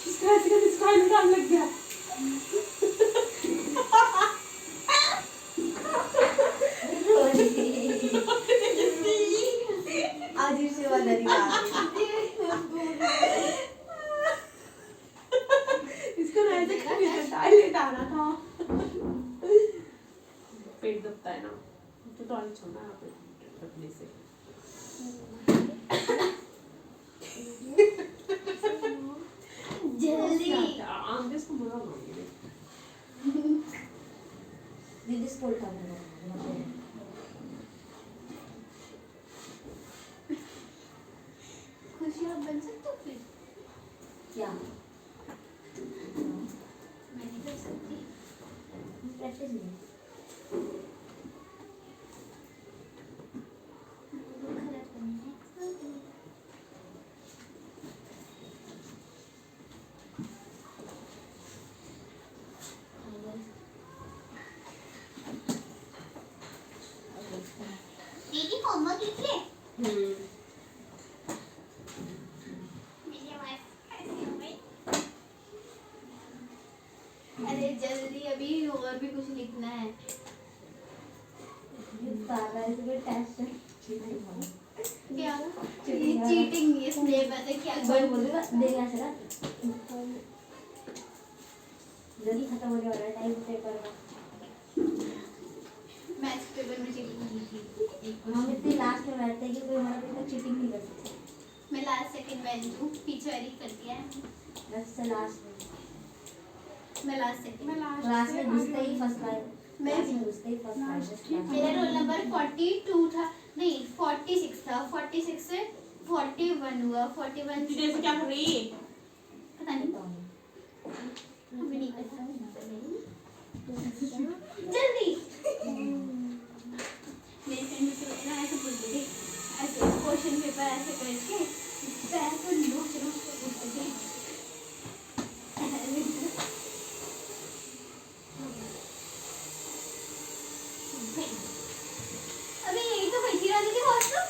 इसका ऐसे का स्टाइल निकाल लग गया। आज इसे वाला इसको ना ऐसे करके स्टाइल लेटाना था। पेट दबता है ना तो टॉयलेट छोड़ना है रखने से। जल्दी आगे इसको बुरा मानेंगे। दीदी स्कूल का बना खुशी आप बन सकते हो फिर? क्या मैं नहीं कर सकती। प्रैक्टिस नहीं गलत करनी है। दीदी होमवर्क लिख ले। मेरी आवाज़ कैसी हो गई? अरे जल्दी, अभी और भी कुछ लिखना है। टेस्ट क्या? ये चीटिंग, ये सिलेबस है क्या? बोल बोलेगा देगा सर जल्दी खत्म होने वाला टाइम पेपर का मैथ्स पेपर में चीटिंग की थी। हम इतने लास्ट में बैठते हैं कि कोई हमारा पेपर चीटिंग नहीं कर सकता मैं लास्ट सेकंड बेंच हूँ, पीछे वाली कर दिया है। बस से लास्ट में मैं लास्ट सेकंड। क्लास में घुसते ही फर्स्ट प्राइज मैं क्लास में घुसते ही फर्स्ट प्राइज मेरा रोल नंबर 42 था, नहीं 46 था। 46 से 41 हुआ। 41 तुझे ऐसे क्या कर रही है? पता नहीं, हमें नहीं पता। जल्दी मेरी फ्रेंड मुझसे ना ऐसे बोलती थी, ऐसे क्वेश्चन पेपर ऐसे करके पैर को नोच नोच के बोलती थी। अबे यही तो बैठी रहती थी वॉशरूम।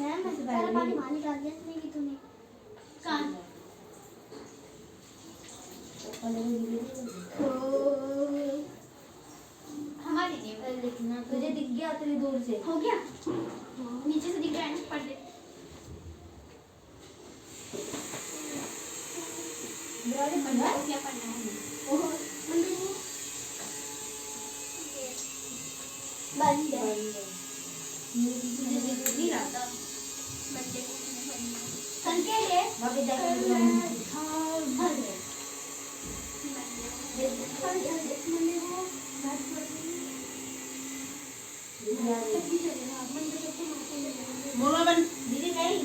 मैम सारा पानी बाहर निकाल दिया तूने कहाँ? हमारे लिए कल लिखना तुझे दिख गया तेरी दूर से हो गया। नीचे से दिख रहा है ना, पढ़ दे। क्या पढ़ना है? बंद है। मुझे दिख नहीं रहा था। बंदे को मैंने पढ़ना है। संख्या है। बाकी जाके बोलो बन। दीदी नहीं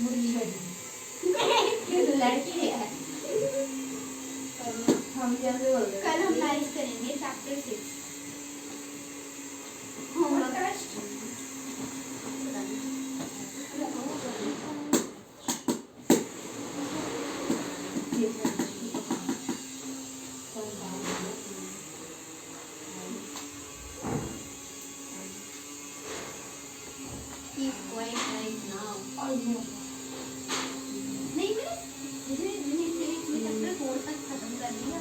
मुर्गी बनी लड़की है हम जैसे बोल रहे कल हम मैरिज करेंगे chapter 6 homework. Keep quiet right now. नहीं मैंने civics में chapter 4 तक खत्म कर दिया।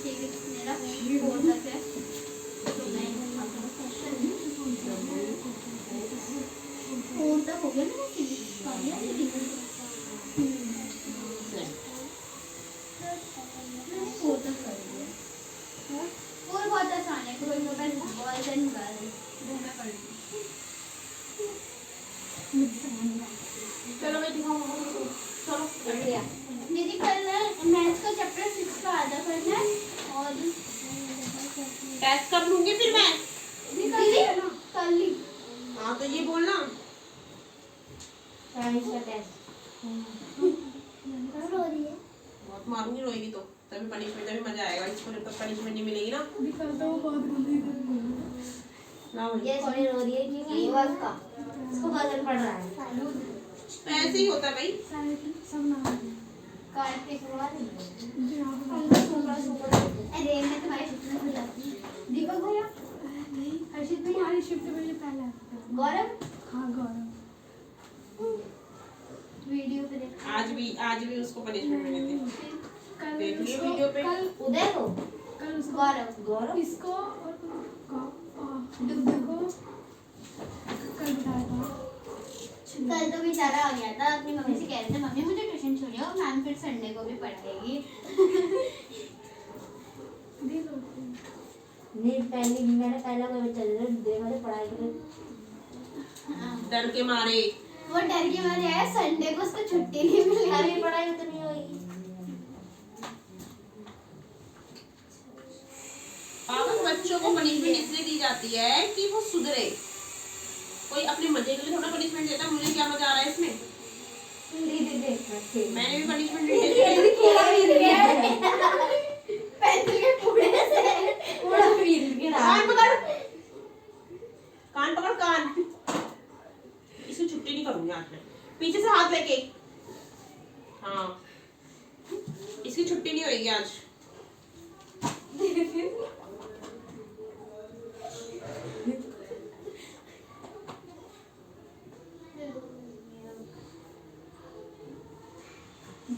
civics मेरा 4 तक है, तो मैं 4 तक हो गया मेरा civics। कर लिया civics। मैंने 4 तक कर दिया। और बहुत आसान है, कोई बस बॉयज एंड गर्ल्स वो मैं पढ़ लूँ। चलो मैं दिखाऊंगा। चलो दीदी कल मैथ्स का चैप्टर 6 का आधा करना है और टेस्ट कर लूंगी फिर मैं। दीदी कल ही। हाँ तो ये बोलना। साइंस का टेस्ट रो रही है। बहुत मारूंगी, रोएगी तो तभी पनिशमेंट, तभी मजा आएगा। इसको जब तक पनिशमेंट नहीं मिलेगी ना ना ये इसलिए रो रही है क्योंकि इसका इसको वजन पड़ रहा है तो ऐसे ही होता है भाई। कार्तिक हुआ नहीं। सुपर अरे मैं तुम्हारी शिफ्ट में भूल जाती हूँ। दीपक भैया हर्षित भैया हमारी शिफ्ट में जो पहले गौरव हाँ गौरव वीडियो पे देख। आज भी उसको पनिशमेंट मिले थे। कल देख लियो उसको- वीडियो पे। कल उदय को कल उसको गौरव गौरव इसको और डुगडुग को कल बिठाया था। कल तो बेचारा आ गया था, अपनी मम्मी से कह रहे थे मम्मी मुझे ट्यूशन छोड़ियो, मैम फिर संडे को भी पढ़ाएगी। दे दो नहीं मैंने पहला कोई बच्चा देखा था पढ़ाई के लिए। डर के मारे। वो डर के मारे आया, संडे को उसको छुट्टी नहीं मिली। अभी पढ़ाई तो नहीं होगी। पागल बच्चों को पनिशमेंट इसलिए दी जाती है कि वो सुधरे। कोई अपने मजे के लिए थोड़ा पनिशमेंट देता है। मुझे क्या मजा आ रहा है इसमें? मैंने भी पनिशमेंट दी पेंसिल के टुकड़े से पूरा फील के कान पकड़, कान पकड़, कान। इसकी छुट्टी नहीं करूंगी आज मैं। पीछे से हाथ लेके। हाँ, इसकी छुट्टी नहीं होगी आज।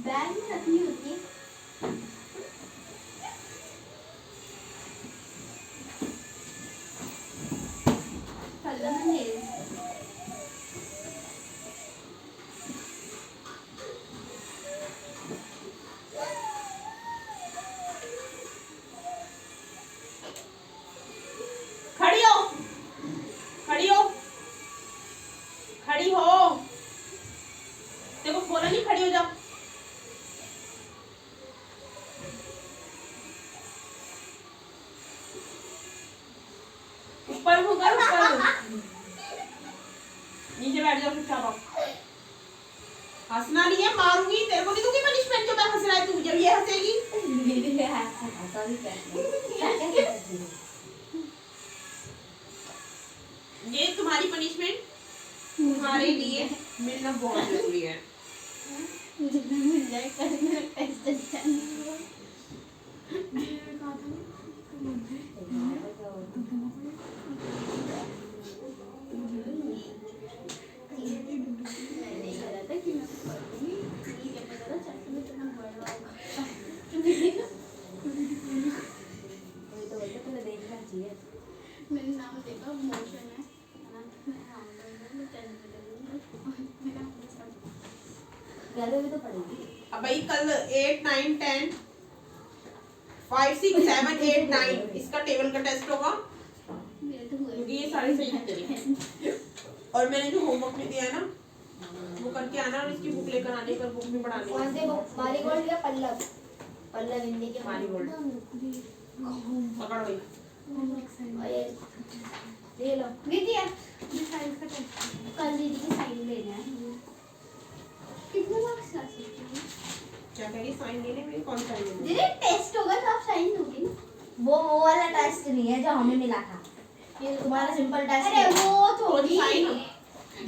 बैग में रखनी होती है। कलर में खड़ी हो, खड़ी हो, खड़ी हो। देखो बोला नहीं खड़ी हो जा। ऊपर होगा, ऊपर। नीचे बैठ जाओ चुपचाप। हंसना नहीं है, मारूंगी। तेरे को नहीं दूंगी पनिशमेंट जो मैं हंस रहा है तू जब ये हंसेगी। ये तुम्हारी पनिशमेंट तुम्हारे लिए मिलना बहुत जरूरी है। जितना मिल जाए कल मेरा टेस्ट अच्छा नहीं हुआ। ये कहा था मैं नहीं करा था कि मैं पढ़ूंगी। मुझे क्या पता था चैप्टर में इतना बड़ा होगा। मैंने नाम देखा, मोशन है। मैं नाम लूंगा, मैं टेंथ में लूंगा। मेरा गैलरी में तो पढ़ेगी। अब भाई कल 8, 9, 10, 5, 6, 7, 8, 9 इसका टेबल का टेस्ट होगा। मेरे तो हुए क्योंकि ये सारी सही करी। और मैंने जो होमवर्क में दिया है ना वो करके आना और इसकी बुक लेकर आने पर बुक भी पढ़ानी कौन से है। बुक? मारीगोल्ड या पल्लव? पल्लव हिंदी के मारीगोल्ड। पकड़ भाई। और ये ले लो। दीदी यार, ये साइंस का टेस्ट कल दीदी की साइन लेना है। कितने मार्क्स आ सकते हैं? क्या कह रही साइन लेने में? कौन साइन लेने? दीदी टेस्ट होगा तो आप साइन दोगी ना? वो वाला टेस्ट नहीं है जो हमें मिला था। ये तुम्हारा सिंपल टेस्ट अरे है। वो थोड़ी। साइन।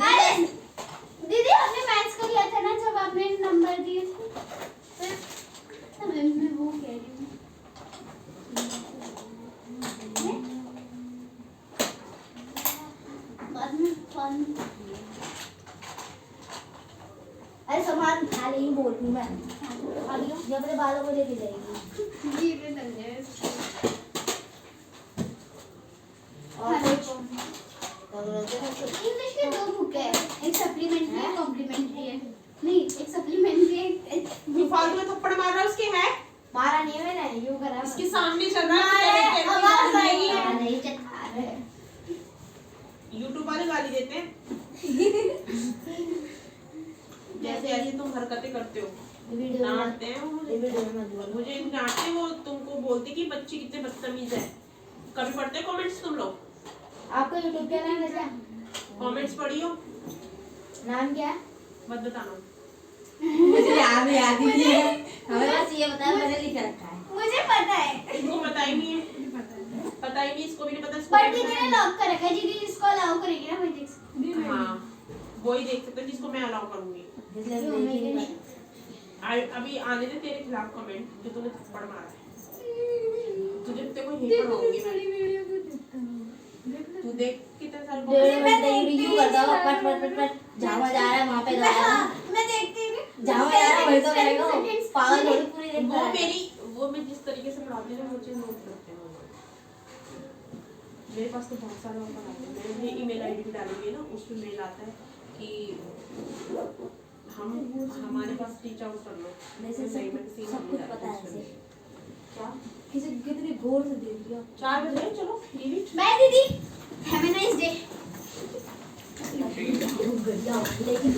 अरे दीदी हमने मैथ्स का लिया था ना जब आपने नंबर दिए थे। तो मैं वो कह रही हूँ। बाद में फन। अरे सामान खा नहीं बोल रही मैं। खा लियो ये अपने बालों को लेके जाएगी। ये भी बन गया। और कुछ इंग्लिश के 2 बुक है, एक सप्लीमेंट्री है, कॉम्प्लीमेंट्री है। नहीं, एक सप्लीमेंट्री है। तू फालतू में थप्पड़ मार रहा है उसके है? मारा नहीं है मैंने, यूं करा। इसके सामने चल रहा है। आवाज आई है। मारा नहीं चखा रहे। यूट्यूब वाले गाली देते हैं। जैसे ऐसे तुम हरकतें करते हो। वीडियो में डांटते हैं वो मुझे। वीडियो में मत बोलो। मुझे डांटते वो तुमको बोलते कि बच्चे कितने बदतमीज है। कभी पढ़ते कमेंट्स तुम लोग? आपका यूट्यूब चैनल है क्या? कमेंट्स पढ़ियो। नाम क्या है? मत बताना। मुझे याद नहीं है। हमें बस ये बताया मैंने लिख रखा है। मुझे पता है। इसको पता ही नहीं है। पता ही नहीं, इसको भी नहीं पता। इसको पर भी दीदी पता ने है। लॉक कर रखा है। दीदी जिसको अलाउ करेगी ना वही देख सकती है। हाँ, वही देख सकते हैं जिसको मैं अलाउ करूंगी। इसलिए जो देख ही हमें नहीं पता। अभी आने दे तेरे खिलाफ कमेंट जो तूने थप्पड़ मारा है। तुझे तेरे को यही पढ़ाऊंगी मैं। वीडियो को देखता हूँ। देख तू देख कितने सारे डेढ़ comments- मिनट रिव्यू कर दो। Cut cut cut cut. जहाँ जा रहा है वहाँ पे मैं जाओ। हाँ, मैं देखती हूँ। जहाँ जा रहा है वही तो करेगा वो। पागल थोड़ी पूरी देखता वो है। मेरी वो मैं जिस तरीके से पढ़ाती हूँ मुझे नोट करते हैं वो। मेरे पास तो बहुत सारे ऑफर आते हैं। मैंने ईमेल आईडी भी डाली हुई है ना, उसमें मेल आता है कि हमारे पास रीच आउट कर लो। वैसे सब कुछ पता है ऐसे। क्या किसी कितनी जोर से दे दिया। 4 बज रहे, चलो leave it। बाय दीदी, हैव अ नाइस डे। लेकिन